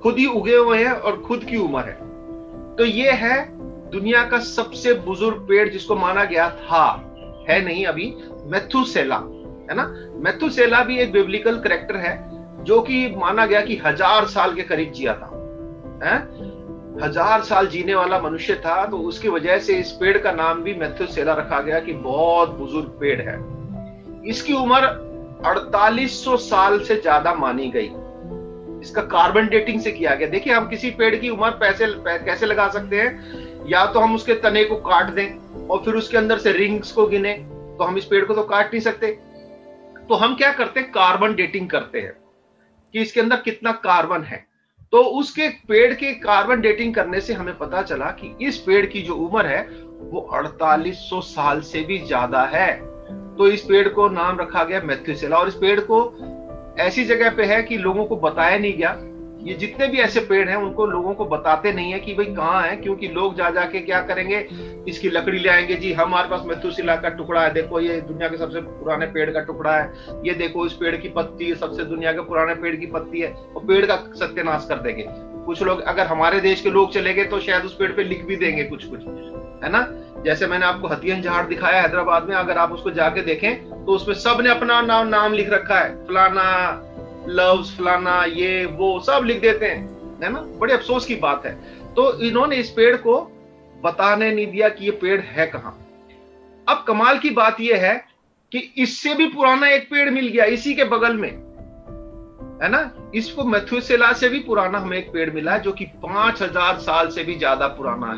खुद ही उगे हुए हैं और खुद की उम्र है। तो ये है दुनिया का सबसे बुजुर्ग पेड़ जिसको माना गया था, है नहीं अभी, मेथुसेला, है ना। मेथुसेला भी एक बिब्लिकल कैरेक्टर है जो कि माना गया कि 1000 साल के करीब जिया था, 1000 साल जीने वाला मनुष्य था। तो उसकी वजह से इस पेड़ का नाम भी मेथुसेला रखा गया कि बहुत बुजुर्ग पेड़ है। इसकी उम्र 4800 साल से ज्यादा मानी गई। इसका कार्बन डेटिंग से किया गया। देखिए हम किसी पेड़ की उम्र कैसे लगा सकते हैं, या तो हम उसके तने को काट दें और फिर उसके अंदर से रिंग्स को गिने, तो हम इस पेड़ को तो काट नहीं सकते। तो हम क्या करते हैं, कार्बन डेटिंग करते हैं कि इसके अंदर कितना कार्बन है। तो उसके पेड़ के कार्बन डेटिंग करने से हमें पता चला कि इस पेड़ की जो उम्र है वो 4800 साल से भी ज्यादा है। तो इस पेड़ को नाम रखा गया मेथुसेला। और इस पेड़ को ऐसी जगह पे है कि लोगों को बताया नहीं गया। ये जितने भी ऐसे पेड़ हैं उनको लोगों को बताते नहीं है कि भाई कहाँ है, क्योंकि लोग जा जाके क्या करेंगे, इसकी लकड़ी ले आएंगे, जी हमारे पास मेथुसेला का टुकड़ा है, देखो ये दुनिया के सबसे पुराने पेड़ का टुकड़ा है, ये देखो इस पेड़ की पत्ती सबसे दुनिया के पुराने पेड़ की पत्ती है, और पेड़ का सत्यानाश कर देंगे। कुछ लोग, अगर हमारे देश के लोग चले गए तो शायद उस पेड़ पे लिख भी देंगे कुछ कुछ, है ना। जैसे मैंने आपको हथियन झाड़ दिखाया हैदराबाद में, अगर आप उसको जाके देखें तो उसमें सबने अपना नाम लिख रखा है, फलाना लव्स, फलाना ये वो सब लिख देते हैं, है ना। बड़े अफसोस की बात है। तो इन्होंने इस पेड़ को बताने नहीं दिया कि ये पेड़ है कहां। अब कमाल की बात यह है कि इससे भी पुराना एक पेड़ मिल गया इसी के बगल में, है ना। इसको मेथुसेला से भी पुराना हमें एक पेड़ मिला जो कि 5000 साल से भी ज्यादा पुराना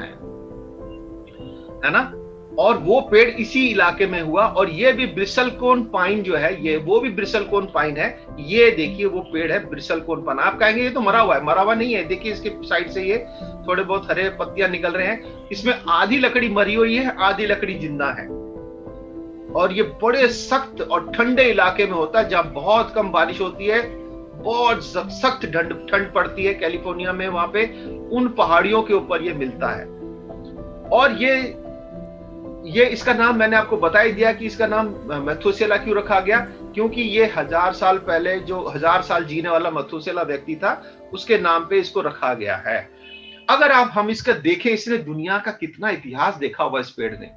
है ना। और वो पेड़ इसी इलाके में हुआ। और ये भी ब्रिसलकोन पाइन जो है, ये वो भी ब्रिसलकोन पाइन है। ये देखिए वो पेड़ है ब्रिसलकोन पाइन। आप कहेंगे ये तो मरा हुआ है, मरा हुआ नहीं है। देखिए इसके साइड से ये थोड़े बहुत हरे पत्तियां निकल रहे हैं। इसमें आधी लकड़ी मरी हुई है, आधी लकड़ी जिंदा है। और ये बड़े सख्त और ठंडे इलाके में होता है जहां बहुत कम बारिश होती है, बहुत सख्त ठंड पड़ती है। कैलिफोर्निया में वहां पे उन पहाड़ियों के ऊपर ये मिलता है। और ये इसका नाम मैंने आपको बता ही दिया कि इसका नाम मेथुसेला क्यों रखा गया, क्योंकि ये 1000 साल पहले जो 1000 साल जीने वाला मेथुसेला व्यक्ति था उसके नाम पे इसको रखा गया है। अगर हम इसका देखें, इसने दुनिया का कितना इतिहास देखा हुआ इस पेड़ ने,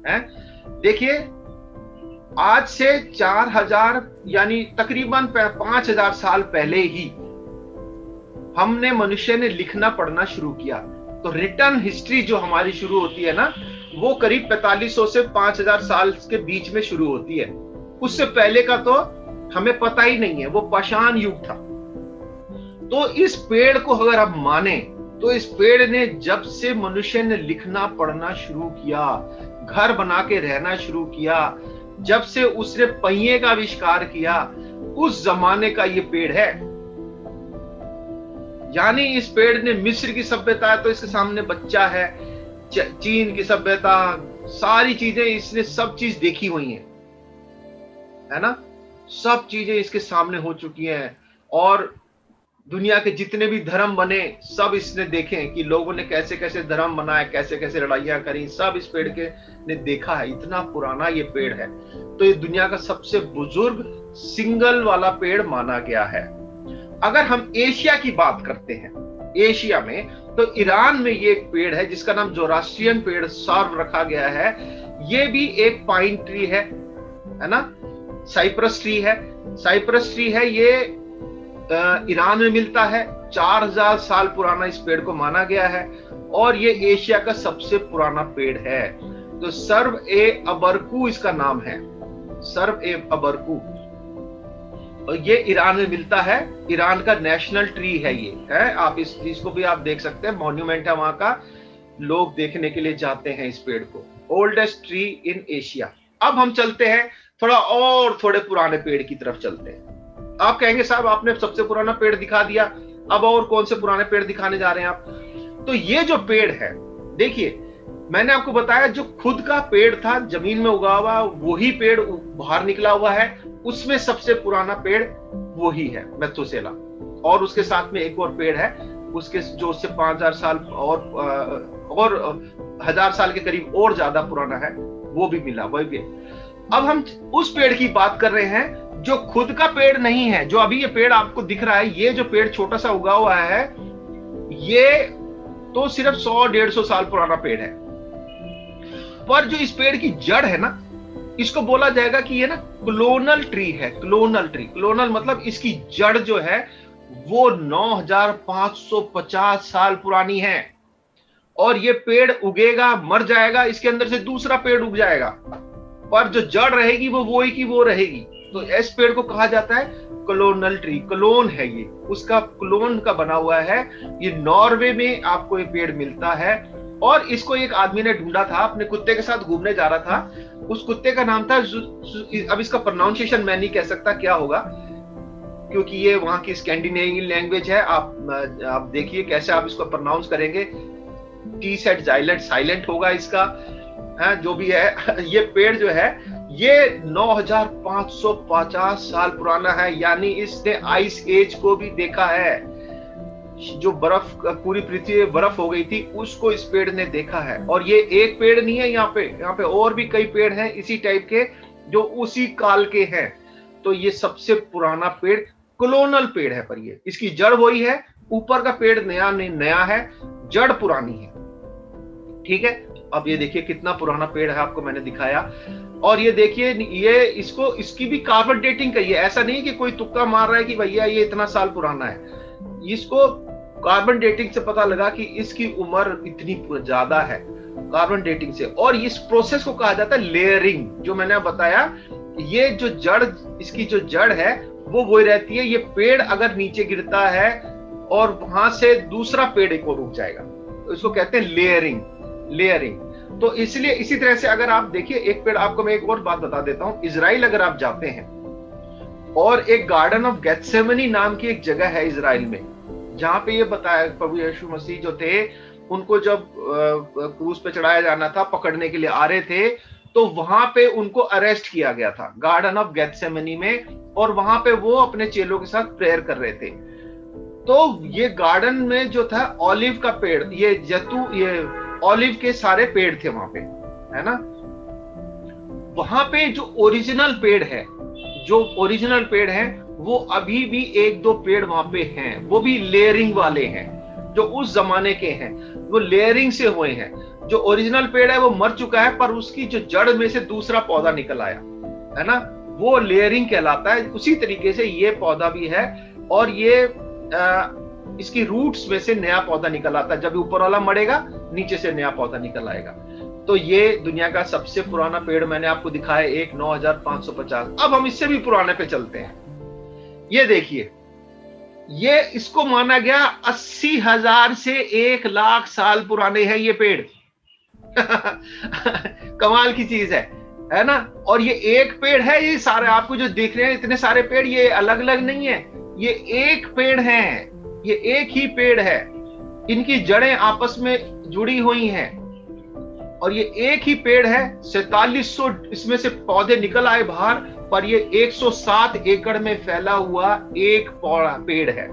है? देखिए, आज से 4000 यानी तकरीबन 5000 साल पहले ही हमने मनुष्य ने लिखना पढ़ना शुरू किया। तो रिटर्न हिस्ट्री जो हमारी शुरू होती है ना, वो करीब 4500 से 5000 साल के बीच में शुरू होती है। उससे पहले का तो हमें पता ही नहीं है, वो पाषाण युग था। तो इस पेड़ को अगर आप माने तो इस पेड़ ने जब से मनुष्य ने लिखना पढ़ना शुरू किया, घर बना के रहना शुरू किया, जब से उसने पहिए का आविष्कार किया, उस जमाने का ये पेड़ है। यानी इस पेड़ ने मिस्र की सभ्यता है तो इसके सामने बच्चा है, चीन की सभ्यता, सारी चीजें इसने सब चीज देखी हुई है ना, सब चीजें इसके सामने हो चुकी हैं। और दुनिया के जितने भी धर्म बने सब इसने देखे कि लोगों ने कैसे कैसे धर्म बनाए, कैसे कैसे लड़ाइयां करी, सब इस पेड़ के ने देखा है। इतना पुराना ये पेड़ है। तो ये दुनिया का सबसे बुजुर्ग सिंगल वाला पेड़ माना गया है। अगर हम एशिया की बात करते हैं, एशिया में तो ईरान में ये एक पेड़ है जिसका नाम जोरास्ट्रियन पेड़ सार्व रखा गया है। ये भी एक पाइन ट्री है ना, साइप्रस ट्री है। साइप्रस ट्री है, ये ईरान में मिलता है। 4000 साल पुराना इस पेड़ को माना गया है और ये एशिया का सबसे पुराना पेड़ है। तो सर्व ए अबरकू इसका नाम है, सर्व ए अबरकू। और ये ईरान में मिलता है, ईरान का नेशनल ट्री है ये, है। आप इस चीज को भी आप देख सकते हैं, मॉन्यूमेंट है वहां का, लोग देखने के लिए जाते हैं इस पेड़ को। Oldest tree in Asia. अब हम चलते हैं थोड़े पुराने पेड़ की तरफ चलते हैं। आप कहेंगे साहब आपने सबसे पुराना पेड़ दिखा दिया, अब और कौन से पुराने पेड़ दिखाने जा रहे हैं आप? तो ये जो पेड़ है, देखिए मैंने आपको बताया जो खुद का पेड़ था, जमीन में उगा हुआ, वही पेड़ बाहर निकला हुआ है, उसमें सबसे पुराना पेड़ वही है, मेथुसेला। और उसके साथ में एक और पेड़ है, उसके जो उससे 5000 साल और 1000 साल के करीब और ज्यादा पुराना है, वो भी मिला, वही भी। अब हम उस पेड़ की बात कर रहे हैं जो खुद का पेड़ नहीं है। जो अभी ये पेड़ आपको दिख रहा है, ये जो पेड़ छोटा सा उगा हुआ है, ये तो सिर्फ 100-150 साल पुराना पेड़ है। पर जो इस पेड़ की जड़ है ना, इसको बोला जाएगा कि ये ना क्लोनल ट्री है। क्लोनल ट्री, क्लोनल मतलब इसकी जड़ जो है वो 9550 साल पुरानी है। और ये पेड़ उगेगा, मर जाएगा, इसके अंदर से दूसरा पेड़ उग जाएगा, पर जो जड़ रहेगी वो वही की वो रहेगी। तो इस पेड़ को कहा जाता है क्लोनल ट्री। क्लोन है ये, उसका क्लोन का बना हुआ है। ये नॉर्वे में आपको ये पेड़ मिलता है। और इसको एक आदमी ने ढूंढा था, अपने कुत्ते के साथ घूमने जा रहा था। उस कुत्ते का नाम था, अब इसका प्रोनाउंसिएशन मैं नहीं कह सकता क्या होगा, क्योंकि ये वहां की स्कैंडिनेवियन लैंग्वेज है। आप देखिए कैसे आप इसको प्रोनाउंस करेंगे। टी सेट जाइलेंट साइलेंट होगा इसका, जो भी है। ये पेड़ जो है ये 9550 साल पुराना है। यानी इसने आइस एज को भी देखा है। जो बर्फ, पूरी पृथ्वी में बर्फ हो गई थी, उसको इस पेड़ ने देखा है। और ये एक पेड़ नहीं है, यहाँ पे और भी कई पेड़ हैं इसी टाइप के जो उसी काल के हैं। तो ये सबसे पुराना पेड़ क्लोनल पेड़ है। पर ये इसकी जड़ वही है, ऊपर का पेड़ नया है, जड़ पुरानी है। ठीक है। अब ये देखिए कितना पुराना पेड़ है, आपको मैंने दिखाया। और ये देखिए, ये इसकी भी कार्बन डेटिंग कही है। ऐसा नहीं कि कोई तुक्का मार रहा है कि भैया ये इतना साल पुराना है। इसको कार्बन डेटिंग से पता लगा कि इसकी उम्र इतनी ज्यादा है, कार्बन डेटिंग से। और इस प्रोसेस को कहा जाता है लेयरिंग। जो मैंने बताया, ये जो जड़, इसकी जो जड़ है वो वही रहती है। ये पेड़ अगर नीचे गिरता है और वहां से दूसरा पेड़ एक और उग जाएगा, तो इसको कहते हैं लेयरिंग। तो इसलिए इसी तरह से अगर आप देखिए, एक पेड़, आपको मैं एक और बात बता देता हूं। इजराइल अगर आप जाते हैं, और एक गार्डन ऑफ गेथसेमनी नाम की एक जगह है इजराइल में, जहां पे ये बताया प्रभु यीशु मसीह जो थे, उनको जब क्रूज पे चढ़ाया जाना था, पकड़ने के लिए आ रहे थे, तो वहां पे उनको अरेस्ट किया गया था गार्डन ऑफ गेथसेमनी में। और वहां पे वो अपने चेलों के साथ प्रेयर कर रहे थे। तो ये गार्डन में जो था ऑलिव का पेड़, ये ऑलिव के सारे पेड़ थे वहां पे, है ना। वहां पे जो ओरिजिनल पेड़ है वो अभी भी 1-2 पेड़ वहां पे हैं, वो भी लेयरिंग वाले हैं, जो उस जमाने के हैं, वो लेयरिंग से हुए हैं। जो ओरिजिनल पेड़ है वो मर चुका है, पर उसकी जो जड़ में से दूसरा पौधा निकल आया, है ना, वो लेयरिंग कहलाता है। उसी तरीके से ये पौधा भी है, और ये इसकी रूट्स में से नया पौधा निकल आता है। जब ऊपर वाला मरेगा, नीचे से नया पौधा निकल आएगा। तो ये दुनिया का सबसे पुराना पेड़ मैंने आपको दिखाया, एक 9550। अब हम इससे भी पुराने पे चलते हैं। ये देखिए, ये इसको माना गया 80,000 से 1,00,000 साल पुराने हैं ये पेड़। कमाल की चीज है ना। और ये एक पेड़ है, ये सारे आपको जो दिख रहे हैं इतने सारे पेड़, ये अलग अलग नहीं है, ये एक पेड़ है, ये एक ही पेड़ है। इनकी जड़ें आपस में जुड़ी हुई हैं, और ये एक ही पेड़ है। 4700 इसमें से पौधे निकल आए बाहर, पर ये 107 एकड़ में फैला हुआ एक पेड़ है।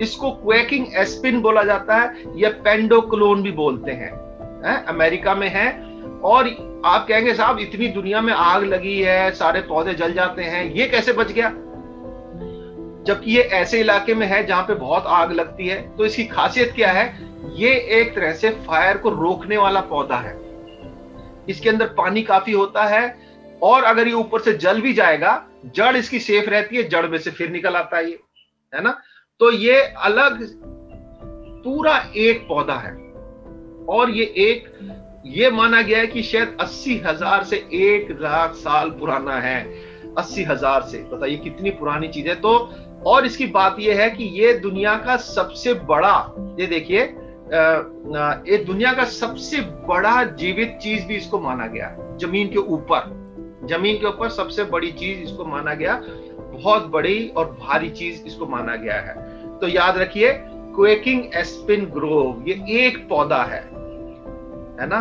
इसको क्वेकिंग एस्पिन बोला जाता है, या पेंडोक्लोन भी बोलते हैं, अमेरिका में है। और आप कहेंगे साहब इतनी दुनिया में आग लगी है, सारे पौधे जल जाते हैं, ये कैसे बच गया? जबकि ये ऐसे इलाके में है जहां पे बहुत आग लगती है। तो इसकी खासियत क्या है? ये एक तरह से फायर को रोकने वाला पौधा है। इसके अंदर पानी काफी होता है, और अगर ये ऊपर से जल भी जाएगा, जड़ इसकी सेफ रहती है, जड़ में से फिर निकल आता है ये, है ना। तो ये अलग पूरा एक पौधा है, और ये माना गया है कि शायद 80,000 से 1,00,000 साल पुराना है। 80,000 से, बताइए कितनी पुरानी चीज है। तो और इसकी बात यह है कि ये दुनिया का सबसे बड़ा, ये देखिए, ये दुनिया का सबसे बड़ा जीवित चीज भी इसको माना गया। जमीन के ऊपर सबसे बड़ी चीज इसको माना गया, बहुत बड़ी और भारी चीज इसको माना गया है। तो याद रखिए, क्वेकिंग एस्पिन ग्रोव, ये एक पौधा है ना।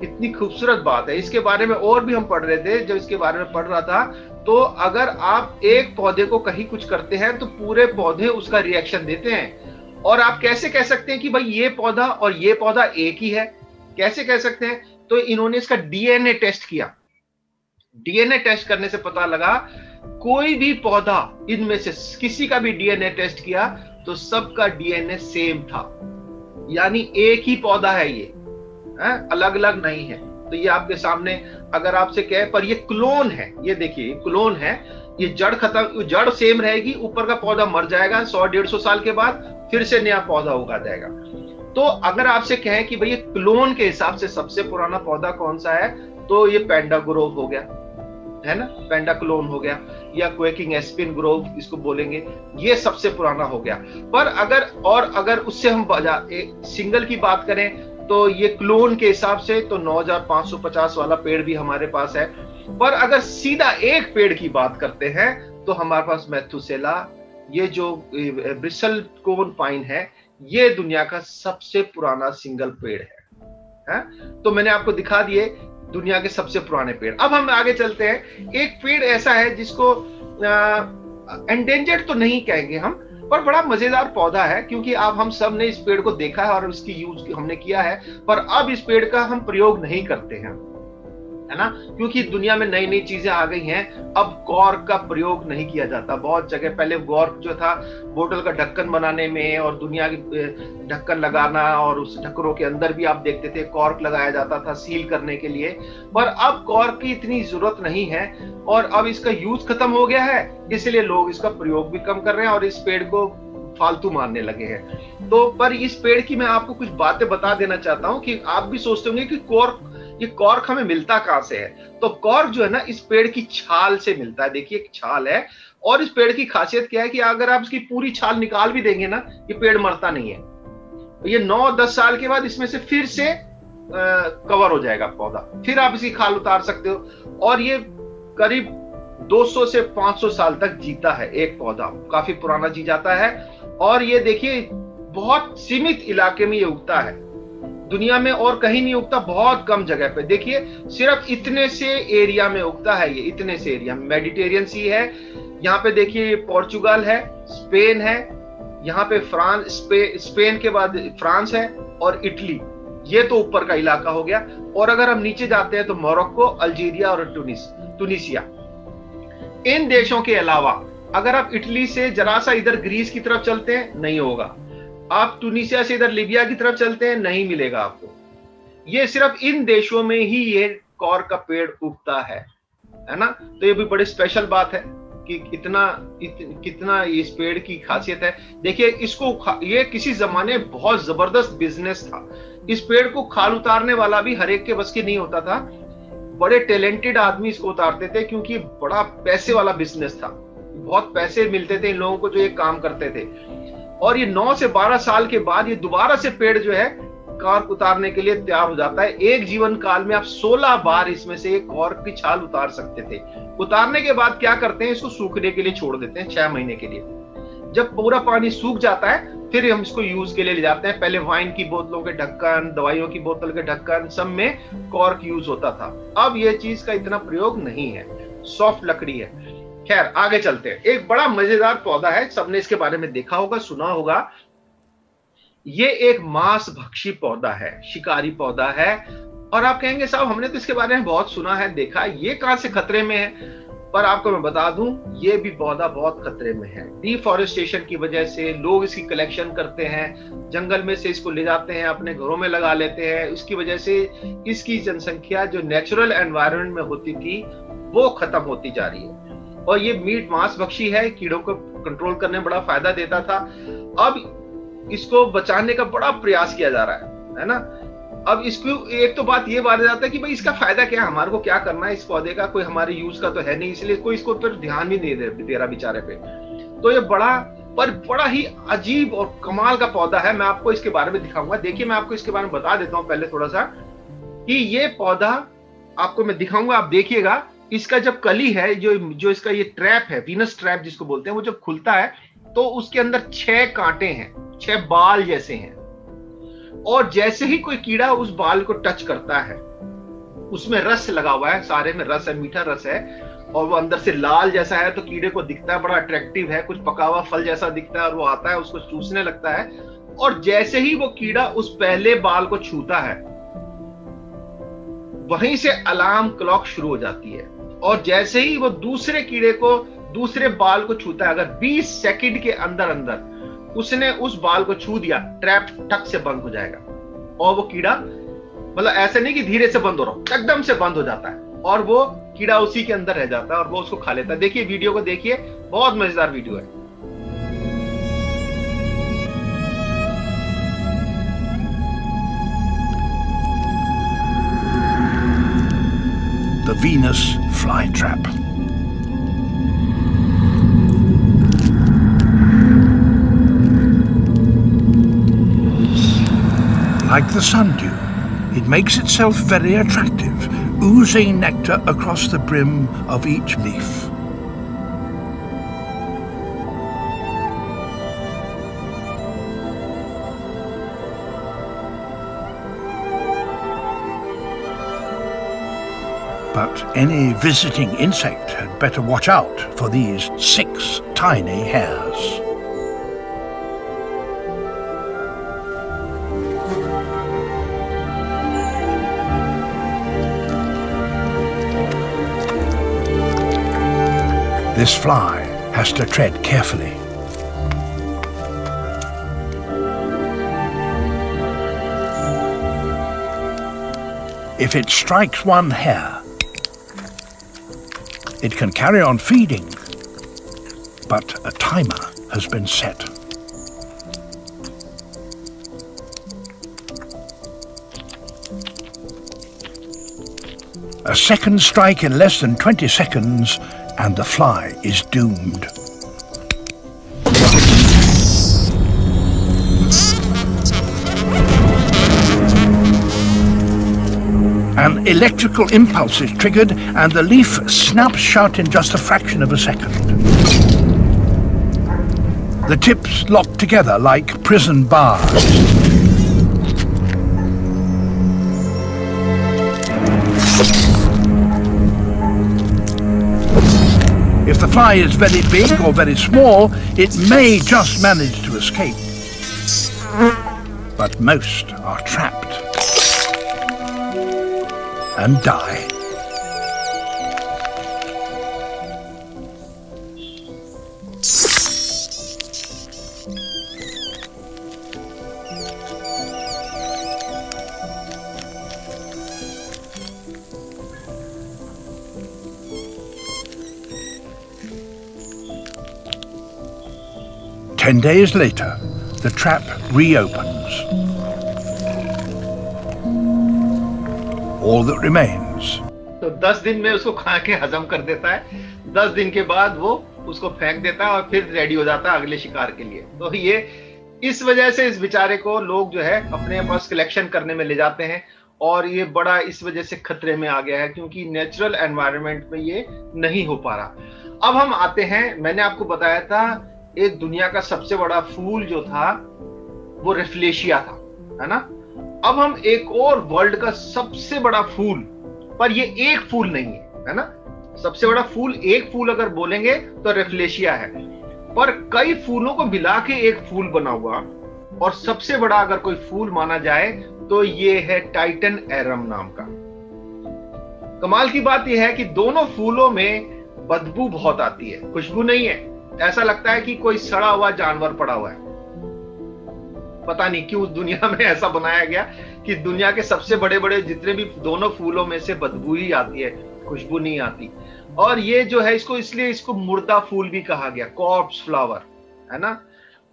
इतनी खूबसूरत बात है। इसके बारे में और भी हम पढ़ रहे थे, जब इसके बारे में पढ़ रहा था, तो अगर आप एक पौधे को कहीं कुछ करते हैं तो पूरे पौधे उसका रिएक्शन देते हैं। और आप कैसे कह सकते हैं कि भाई ये पौधा और ये पौधा एक ही है? कैसे कह सकते हैं? तो इन्होंने इसका डीएनए टेस्ट किया। डीएनए टेस्ट करने से पता लगा, कोई भी पौधा, इनमें से किसी का भी डीएनए टेस्ट किया तो सबका डीएनए सेम था, यानी एक ही पौधा है ये, अलग अलग नहीं है। तो ये आपके सामने अगर आपसे कहे पर ये क्लोन है, ये देखिए क्लोन है, ये जड़ सेम रहेगी, ऊपर का पौधा मर जाएगा 100-150 साल के बाद, फिर से नया पौधा उगा जाएगा। तो अगर आपसे कहें कि भाई क्लोन के हिसाब से सबसे पुराना पौधा कौन सा है, तो ये पैंडा ग्रोव हो गया, है ना, पैंडा क्लोन हो गया, या क्वेकिंग एस्पिन ग्रोव इसको बोलेंगे, ये सबसे पुराना हो गया। पर अगर उससे हम सिंगल की बात करें तो ये क्लोन के हिसाब से तो 9550 वाला पेड़ भी हमारे पास है। पर अगर सीधा एक पेड़ की बात करते हैं तो हमारे पास मैथुसेला, ये जो ब्रिसल कोन पाइन है, ये दुनिया का सबसे पुराना सिंगल पेड़ है? तो मैंने आपको दिखा दिए दुनिया के सबसे पुराने पेड़। अब हम आगे चलते हैं। एक पेड़ ऐसा है जिसको एंडेंजर्ड तो नहीं कहेंगे हम, पर बड़ा मजेदार पौधा है, क्योंकि हम सब ने इस पेड़ को देखा है और इसकी यूज हमने किया है, पर अब इस पेड़ का हम प्रयोग नहीं करते हैं, है ना, क्योंकि दुनिया में नई नई चीजें आ गई हैं। अब कॉर्क का प्रयोग नहीं किया जाता बहुत जगह। पहले कॉर्क जो था बोतल का ढक्कन बनाने में और दुनिया की ढक्कन लगाना, और उस ढक्कनों के अंदर भी आप देखते थे कॉर्क लगाया जाता था सील करने के लिए। पर अब कॉर्क की इतनी जरूरत नहीं है, और अब इसका यूज खत्म हो गया है, इसलिए लोग इसका प्रयोग भी कम कर रहे हैं और इस पेड़ को फालतू मानने लगे हैं। तो पर इस पेड़ की मैं आपको कुछ बातें बता देना चाहता हूं कि आप भी सोचते होंगे कि ये कॉर्क हमें मिलता कहां से है। तो कॉर्क जो है ना, इस पेड़ की छाल से मिलता है। देखिए एक छाल है, और इस पेड़ की खासियत क्या है कि अगर आप इसकी पूरी छाल निकाल भी देंगे ना, ये पेड़ मरता नहीं है। ये 9-10 साल के बाद इसमें से फिर से कवर हो जाएगा पौधा, फिर आप इसकी खाल उतार सकते हो। और ये करीब 200 से 500 साल तक जीता है एक पौधा, काफी पुराना जी जाता है। और ये देखिए बहुत सीमित इलाके में ये उगता है, दुनिया में और कहीं नहीं उगता, बहुत कम जगह पे। देखिए सिर्फ इतने से एरिया में उगता है ये, इतने से एरिया में। मेडिटेरियन सी है यहाँ पे, देखिए पोर्चुगल है, स्पेन है, यहाँ पे फ्रांस, स्पेन के बाद फ्रांस है, और इटली, ये तो ऊपर का इलाका हो गया। और अगर हम नीचे जाते हैं तो मोरक्को, अल्जीरिया और तुनिसिया, इन देशों के अलावा अगर आप इटली से जरा सा इधर ग्रीस की तरफ चलते हैं नहीं होगा, आप तुनिसिया से इधर लीबिया की तरफ चलते हैं नहीं मिलेगा आपको। ये सिर्फ इन देशों में ही ये कॉर का पेड़ उगता है ना। तो ये भी बड़ी स्पेशल बात है कि कितना इस पेड़ की खासियत है। देखिए इसको ये किसी जमाने बहुत जबरदस्त बिजनेस था। इस पेड़ को खाल उतारने वाला भी हर एक के बस की नहीं होता था, बड़े टैलेंटेड आदमी इसको उतारते थे क्योंकि बड़ा पैसे वाला बिजनेस था, बहुत पैसे मिलते थे इन लोगों को जो ये काम करते थे। और ये 9 से 12 साल के बाद ये दोबारा से पेड़ जो है कॉर्क उतारने के लिए तैयार हो जाता है। एक जीवन काल में आप 16 बार इसमें से एक कॉर्क की छाल उतार सकते थे। उतारने के बाद क्या करते हैं, इसको सूखने के लिए छोड़ देते हैं 6 महीने के लिए। जब पूरा पानी सूख जाता है फिर हम इसको यूज के लिए ले जाते हैं। पहले वाइन की बोतलों के ढक्कन, दवाइयों की बोतल के ढक्कन, सब में कॉर्क यूज होता था। अब ये चीज का इतना प्रयोग नहीं है, सॉफ्ट लकड़ी है। खैर आगे चलते हैं। एक बड़ा मजेदार पौधा है, सबने इसके बारे में देखा होगा, सुना होगा। ये एक मांस भक्षी पौधा है, शिकारी पौधा है। और आप कहेंगे साहब हमने तो इसके बारे में बहुत सुना है, देखा, ये कहां से खतरे में है। पर आपको मैं बता दूं ये भी पौधा बहुत खतरे में है। डिफॉरेस्टेशन की वजह से लोग इसकी कलेक्शन करते हैं, जंगल में से इसको ले जाते हैं, अपने घरों में लगा लेते हैं। इसकी वजह से इसकी जनसंख्या जो नेचुरल एनवायरनमेंट में होती थी वो खत्म होती जा रही है। और ये मीट मांस भक्षी है, कीड़ों को कंट्रोल करने में बड़ा फायदा देता था। अब इसको बचाने का बड़ा प्रयास किया जा रहा है ना। अब इसको एक तो बात ये बात जाता है कि भाई इसका फायदा क्या है, हमारे को क्या करना है इस पौधे का, कोई हमारे यूज का तो है नहीं, इसलिए कोई इसको पर ध्यान भी नहीं दे रहा बेचारे पे। तो ये बड़ा ही अजीब और कमाल का पौधा है। मैं आपको इसके बारे में दिखाऊंगा। देखिए मैं आपको इसके बारे में बता देता हूँ पहले थोड़ा सा कि ये पौधा आपको मैं दिखाऊंगा, आप देखिएगा। इसका जब कली है, जो इसका ये ट्रैप है, वीनस ट्रैप जिसको बोलते हैं, वो जब खुलता है तो उसके अंदर 6 कांटे हैं, 6 बाल जैसे हैं। और जैसे ही कोई कीड़ा उस बाल को टच करता है, उसमें रस लगा हुआ है, सारे में रस है, मीठा रस है, और वो अंदर से लाल जैसा है, तो कीड़े को दिखता है, बड़ा अट्रैक्टिव है, कुछ पका हुआ फल जैसा दिखता है, और वो आता है उसको चूसने लगता है। और जैसे ही वो कीड़ा उस पहले बाल को छूता है, वहीं से अलार्म क्लॉक शुरू हो जाती है। और जैसे ही वो दूसरे कीड़े को, दूसरे बाल को छूता है, अगर 20 सेकंड के अंदर अंदर उसने उस बाल को छू दिया, ट्रैप ठक से बंद हो जाएगा। और वो कीड़ा, मतलब ऐसे नहीं कि धीरे से बंद हो रहा हो, एकदम से बंद हो जाता है, और वो कीड़ा उसी के अंदर रह जाता है और वो उसको खा लेता है। देखिए वीडियो को देखिए, बहुत मजेदार वीडियो है। The Venus flytrap. Like the sundew, it makes itself very attractive, oozing nectar across the brim of each leaf. But any visiting insect had better watch out for these 6 tiny hairs. This fly has to tread carefully. If it strikes one hair, it can carry on feeding, but a timer has been set. A second strike in less than 20 seconds and the fly is doomed. An electrical impulse is triggered and the leaf snaps shut in just a fraction of a second. The tips lock together like prison bars. If the fly is very big or very small, it may just manage to escape. But most are trapped. and die. Ten days later, the trap reopens. All that remains. तो 10 दिन में उसको खा के हजम कर देता है। 10 दिन के बाद वो उसको फेंक देता है और फिर रेडी हो जाता है अगले शिकार के लिए। तो ये इस वजह से इस बेचारे को लोग जो है अपने पास कलेक्शन करने में ले जाते हैं और ये बड़ा इस वजह से खतरे में आ गया है क्योंकि नेचुरल एनवायरनमेंट में ये नहीं हो पा रहा। अब हम आते हैं, मैंने आपको बताया था एक दुनिया का सबसे बड़ा फूल जो था वो रेफलेशिया था, है ना। अब हम एक और वर्ल्ड का सबसे बड़ा फूल, पर ये एक फूल नहीं है ना। सबसे बड़ा फूल, एक फूल अगर बोलेंगे तो रेफलेशिया है, पर कई फूलों को मिला के एक फूल बना हुआ और सबसे बड़ा अगर कोई फूल माना जाए तो ये है टाइटन एरम नाम का। कमाल की बात यह है कि दोनों फूलों में बदबू बहुत आती है, खुशबू नहीं है। ऐसा लगता है कि कोई सड़ा हुआ जानवर पड़ा हुआ है। पता नहीं क्यों दुनिया में ऐसा बनाया गया कि दुनिया के सबसे बड़े बड़े जितने भी दोनों फूलों में से बदबू ही आती है, खुशबू नहीं आती। और ये जो है इसलिए इसको मुर्दा फूल भी कहा गया, कॉर्प्स फ्लावर, है ना।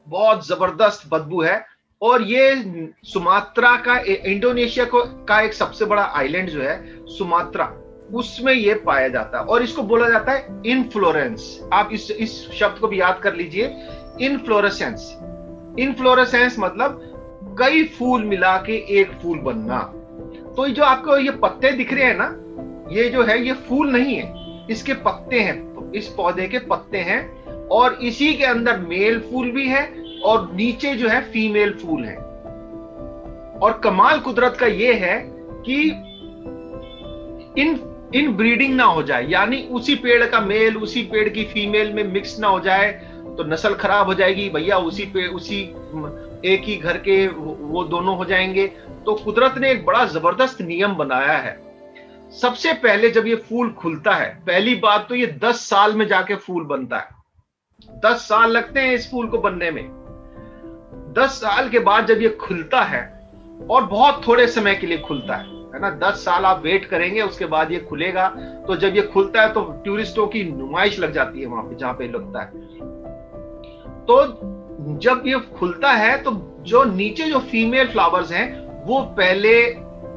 बहुत जबरदस्त बदबू है। और ये सुमात्रा का, इंडोनेशिया का एक सबसे बड़ा आइलैंड जो है सुमात्रा, उसमें ये पाया जाता है और इसको बोला जाता है इनफ्लोरेंस। आप इस शब्द को भी याद कर लीजिए, इनफ्लोरेसेंस। इनफ्लोरेसेंस मतलब कई फूल मिला के एक फूल बनना। तो जो आपको ये पत्ते दिख रहे हैं ना, ये जो है ये फूल नहीं है, इसके पत्ते हैं, इस पौधे के पत्ते हैं और इसी के अंदर मेल फूल भी है और नीचे जो है फीमेल फूल है। और कमाल कुदरत का ये है कि इन ब्रीडिंग ना हो जाए, यानी उसी पेड़ का मेल उसी पेड़ की फीमेल में मिक्स ना हो जाए तो नस्ल खराब हो जाएगी भैया। उसी एक ही घर के वो दोनों हो जाएंगे। तो कुदरत ने एक बड़ा जबरदस्त नियम बनाया है। सबसे पहले जब ये फूल खुलता है, पहली बात तो ये 10 साल में जाके फूल बनता है। 10 साल लगते हैं इस फूल को बनने में। 10 साल के बाद जब ये खुलता है, और बहुत थोड़े समय के लिए खुलता है ना, 10 साल आप वेट करेंगे उसके बाद ये खुलेगा। तो जब ये खुलता है तो टूरिस्टों की नुमाइश लग जाती है वहां पे जहां पे लगता है। तो जब ये खुलता है तो जो नीचे जो फीमेल फ्लावर्स हैं वो पहले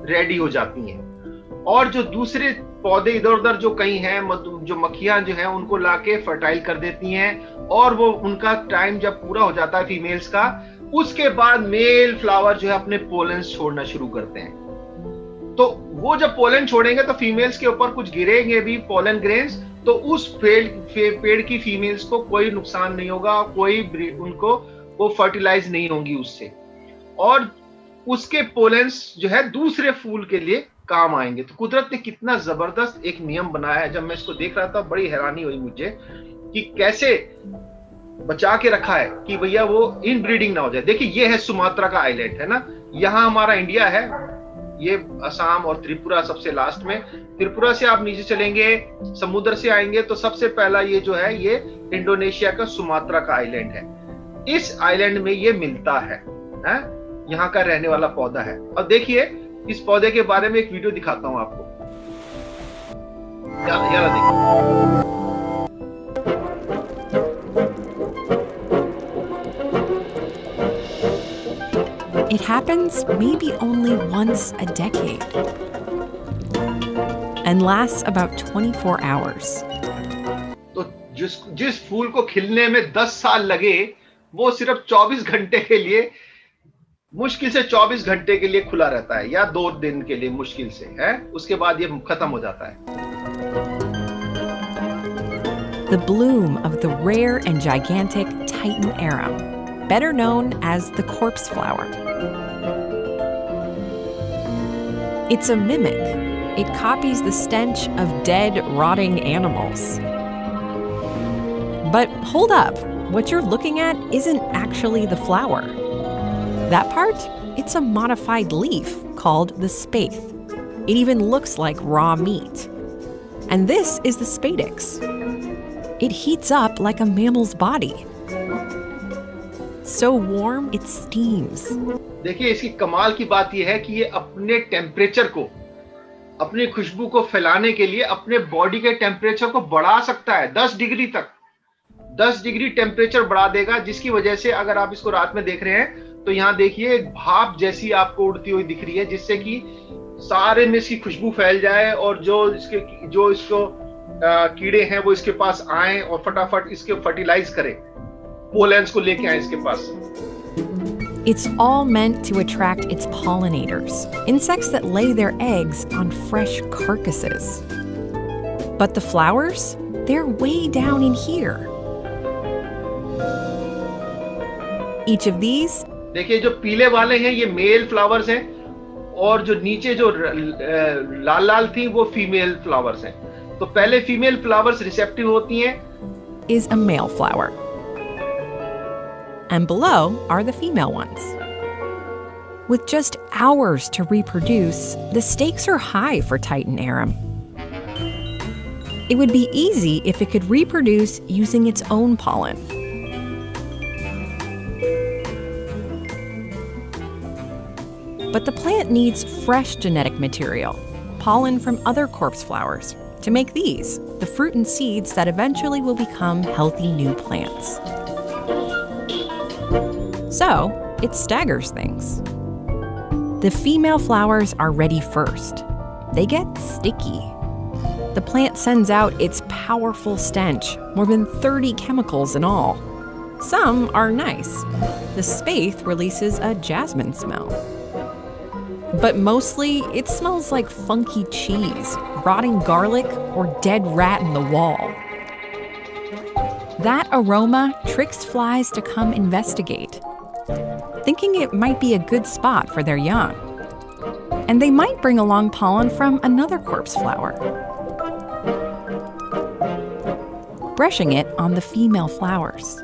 रेडी हो जाती हैं और जो दूसरे पौधे इधर उधर जो कहीं हैं, जो मक्खियां जो हैं उनको लाके फर्टाइल कर देती हैं और वो उनका टाइम जब पूरा हो जाता है फीमेल्स का, उसके बाद मेल फ्लावर जो है अपने पोलेंस छोड़ना शुरू करते हैं। तो वो जब पोलन छोड़ेंगे तो फीमेल्स के ऊपर कुछ गिरेंगे भी पोलन ग्रेन्स, तो उस पेड़ की फीमेल्स को कोई नुकसान नहीं होगा, कोई उनको वो फर्टिलाइज नहीं होंगी उससे, और उसके पोलेंस जो है दूसरे फूल के लिए काम आएंगे। तो कुदरत ने कितना जबरदस्त एक नियम बनाया है। जब मैं इसको देख रहा था बड़ी हैरानी हुई मुझे कि कैसे बचा के रखा है कि भैया वो इन ब्रीडिंग ना हो जाए। देखिए ये है सुमात्रा का आइलैंड, है ना, यहाँ हमारा इंडिया है, ये असम और त्रिपुरा सबसे लास्ट में। त्रिपुरा से आप नीचे चलेंगे, समुद्र से आएंगे तो सबसे पहला ये जो है ये इंडोनेशिया का सुमात्रा का आइलैंड है। इस आइलैंड में ये मिलता है, यहाँ का रहने वाला पौधा है। अब देखिए इस पौधे के बारे में एक वीडियो दिखाता हूं आपको। यार देखिए, It happens maybe only once a decade and lasts about 24 hours. तो जिस फूल को खिलने में 10 साल लगे वो सिर्फ 24 घंटे के लिए, मुश्किल से 24 घंटे के लिए खुला रहता है, या 2 दिन के लिए मुश्किल से है, उसके बाद ये खत्म हो जाता है। The bloom of the rare and gigantic Titan arum, better known as the corpse flower. It's a mimic. It copies the stench of dead, rotting animals. But hold up, what you're looking at isn't actually the flower. That part, it's a modified leaf called the spathe. It even looks like raw meat. And this is the spadix. It heats up like a mammal's body. So warm, it steams. देखिए इसकी कमाल की बात यह है कि ये अपने टेम्परेचर को, अपनी खुशबू को फैलाने के लिए अपने बॉडी के टेम्परेचर को बढ़ा सकता है 10 डिग्री तक। 10 डिग्री टेम्परेचर बढ़ा देगा, जिसकी वजह से अगर आप इसको रात में देख रहे हैं तो यहाँ देखिए एक भाप जैसी आपको उड़ती हुई दिख रही है, जिससे कि सारे में इसकी खुशबू फैल जाए और जो इसको कीड़े हैं वो इसके पास आए और फटाफट इसके फर्टिलाइज करें, पोलेंस को लेके आए इसके पास। It's all meant to attract its pollinators, insects that lay their eggs on fresh carcasses. But the flowers, they're way down in here. Each of these, देखिए जो पीले वाले हैं ये मेल फ्लावर्स हैं और जो नीचे जो लाल लाल थी वो फीमेल फ्लावर्स हैं। तो पहले फीमेल फ्लावर्स रिसेप्टिव होती हैं, is a male flower. And below are the female ones. With just hours to reproduce, the stakes are high for Titan arum. It would be easy if it could reproduce using its own pollen. But the plant needs fresh genetic material, pollen from other corpse flowers, to make these, the fruit and seeds that eventually will become healthy new plants. So, it staggers things. The female flowers are ready first. They get sticky. The plant sends out its powerful stench, more than 30 chemicals in all. Some are nice. The spathe releases a jasmine smell. But mostly, it smells like funky cheese, rotting garlic, or dead rat in the wall. That aroma tricks flies to come investigate, thinking it might be a good spot for their young. And they might bring along pollen from another corpse flower, brushing it on the female flowers.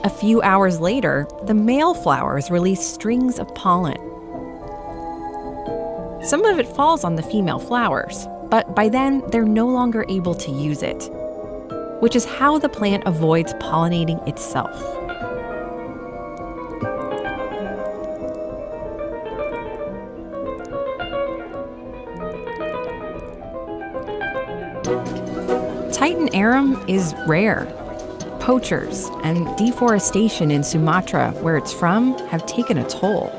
A few hours later, the male flowers release strings of pollen. Some of it falls on the female flowers, but by then they're no longer able to use it, which is how the plant avoids pollinating itself. Titan arum is rare. Poachers and deforestation in Sumatra, where it's from, have taken a toll.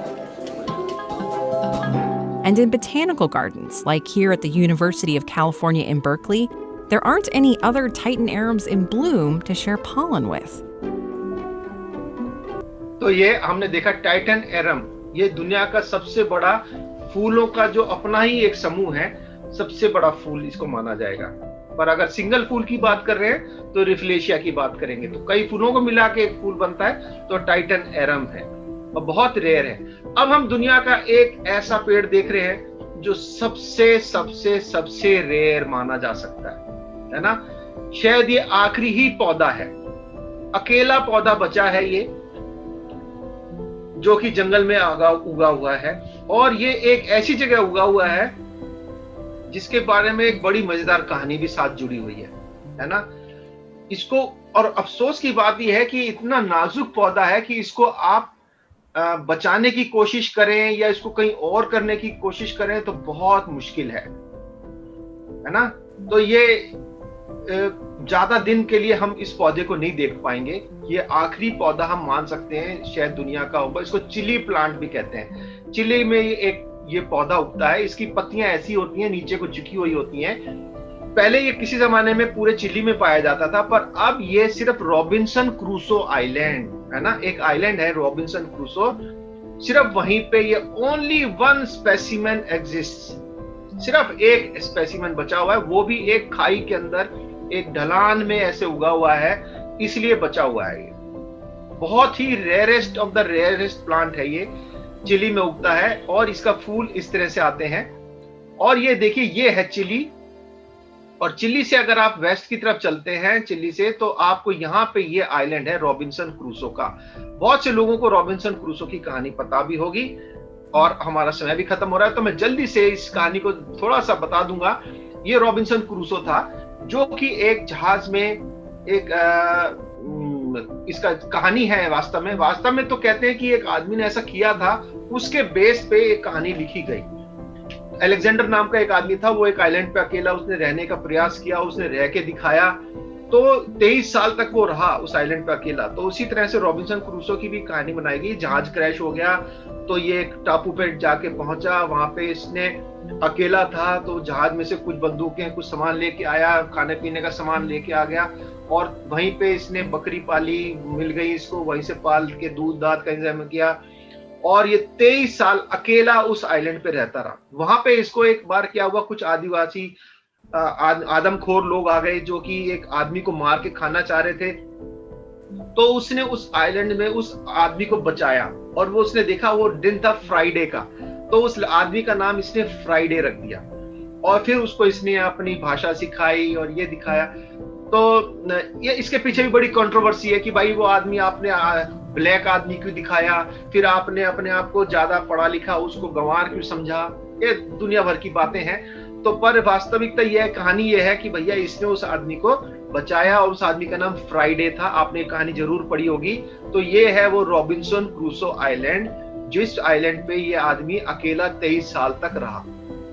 And in botanical gardens, like here at the University of California in Berkeley, there aren't any other Titan arums in bloom to share pollen with. तो ये हमने देखा टाइटन एरम, ये दुनिया का सबसे बड़ा फूलों का जो अपना ही एक समूह है, सबसे बड़ा फूल इसको माना जाएगा। पर अगर सिंगल फूल की बात कर रहे हैं तो रिफ्लेशिया की बात करेंगे, तो कई फूलों को मिला के एक फूल बनता है, तो टाइटन एरम है और बहुत रेयर है। अब हम दुनिया का एक ऐसा पेड़ देख रहे हैं जो सबसे सबसे सबसे रेयर माना जा सकता है ना? शायद ये आखिरी ही पौधा है, अकेला पौधा बचा है ये, जो कि जंगल में उगा हुआ है, और ये एक ऐसी जगह उगा हुआ है जिसके बारे में एक बड़ी मजेदार कहानी भी साथ जुड़ी हुई है ना? इसको, और अफसोस की बात यह है कि इतना नाजुक पौधा है कि इसको आप बचाने की कोशिश करें या इसको कहीं और करने की कोशिश करें तो बहुत मुश्किल है ना? तो ये ज्यादा दिन के लिए हम इस पौधे को नहीं देख पाएंगे। ये आखिरी पौधा हम मान सकते हैं शायद दुनिया का होगा। इसको चिली प्लांट भी कहते हैं। चिली में ये पौधा उगता है। इसकी पत्तियां ऐसी होती हैं, नीचे को झुकी हुई होती हैं। पहले ये किसी जमाने में पूरे चिली में पाया जाता था, पर अब ये सिर्फ रॉबिन्सन क्रूसो आइलैंड है ना, एक आइलैंड है रॉबिन्सन क्रूसो, सिर्फ वहीं पे ये ओनली वन स्पेसिमेन एग्जिस्ट, सिर्फ एक स्पेसिमेन बचा हुआ है, वो भी एक खाई के अंदर एक ढलान में ऐसे उगा हुआ है, इसलिए बचा हुआ है। ये बहुत ही rarest of the rarest plant है, ये चिली में उगता है और इसका फूल इस तरह से आते हैं। और ये देखिए, ये है चिली, और चिली से अगर आप वेस्ट की तरफ चलते हैं चिली से, तो आपको यहाँ पे ये आइलैंड है रॉबिन्सन क्रूसो का। बहुत से लोगों को रॉबिन्सन क्रूसो की कहानी पता भी होगी, और हमारा समय भी खत्म हो रहा है, तो मैं जल्दी से इस कहानी को थोड़ा सा बता दूंगा। ये रॉबिन्सन क्रूसो था, जो कि एक जहाज में एक इसका कहानी है। वास्तव में तो कहते हैं कि एक आदमी ने ऐसा किया था, उसके बेस पे एक कहानी लिखी गई। अलेक्जेंडर नाम का एक आदमी था, वो एक आइलैंड पे अकेला उसने रहने का प्रयास किया, उसने रह के दिखाया, तो 23 साल तक वो रहा उस आइलैंड पे अकेला। तो उसी तरह से रॉबिन्सन क्रूसो की भी कहानी बनाई गई। जहाज क्रैश हो गया, तो ये एक टापू पे जाके पहुंचा, वहां पे इसने अकेला था, तो जहाज में से कुछ बंदूकें, कुछ सामान लेके आया, खाने पीने का सामान लेके आ गया, और वहीं पे इसने बकरी पाली, मिल गई इसको, वहीं से पाल के दूध दाद का इंतजाम किया, और ये 23 साल अकेला उस आइलैंड पे रहता रहा। वहां पे इसको एक बार क्या हुआ, कुछ आदिवासी आदमखोर लोग आ गए, जो कि एक आदमी को मार के खाना चाह रहे थे। तो उसने उस आइलैंड में उस आदमी को बचाया, और वो उसने देखा वो दिन था फ्राइडे का, तो उस आदमी का नाम इसने फ्राइडे रख दिया, और फिर उसको इसने अपनी भाषा सिखाई और ये दिखाया। तो ये इसके पीछे भी बड़ी कंट्रोवर्सी है कि भाई वो आदमी आपने ब्लैक आदमी क्यों दिखाया, फिर आपने अपने आप को ज्यादा पढ़ा लिखा उसको गंवार क्यों समझा, ये दुनिया भर की बातें हैं। तो पर वास्तविकता यह कहानी ये है कि भैया इसने उस आदमी को बचाया, और उस आदमी का नाम फ्राइडे था। आपने कहानी जरूर पढ़ी होगी। तो ये है वो रॉबिन्सन क्रूसो आइलैंड, जिस आइलैंड पे ये आदमी अकेला 23 साल तक रहा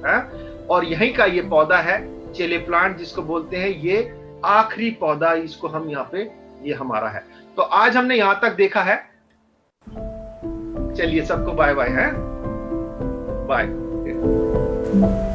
है। और यहीं का ये पौधा है चेले प्लांट, जिसको बोलते हैं ये आखिरी पौधा, इसको हम यहाँ पे, ये हमारा है। तो आज हमने यहां तक देखा है। चलिए सबको बाय बाय है, बाय।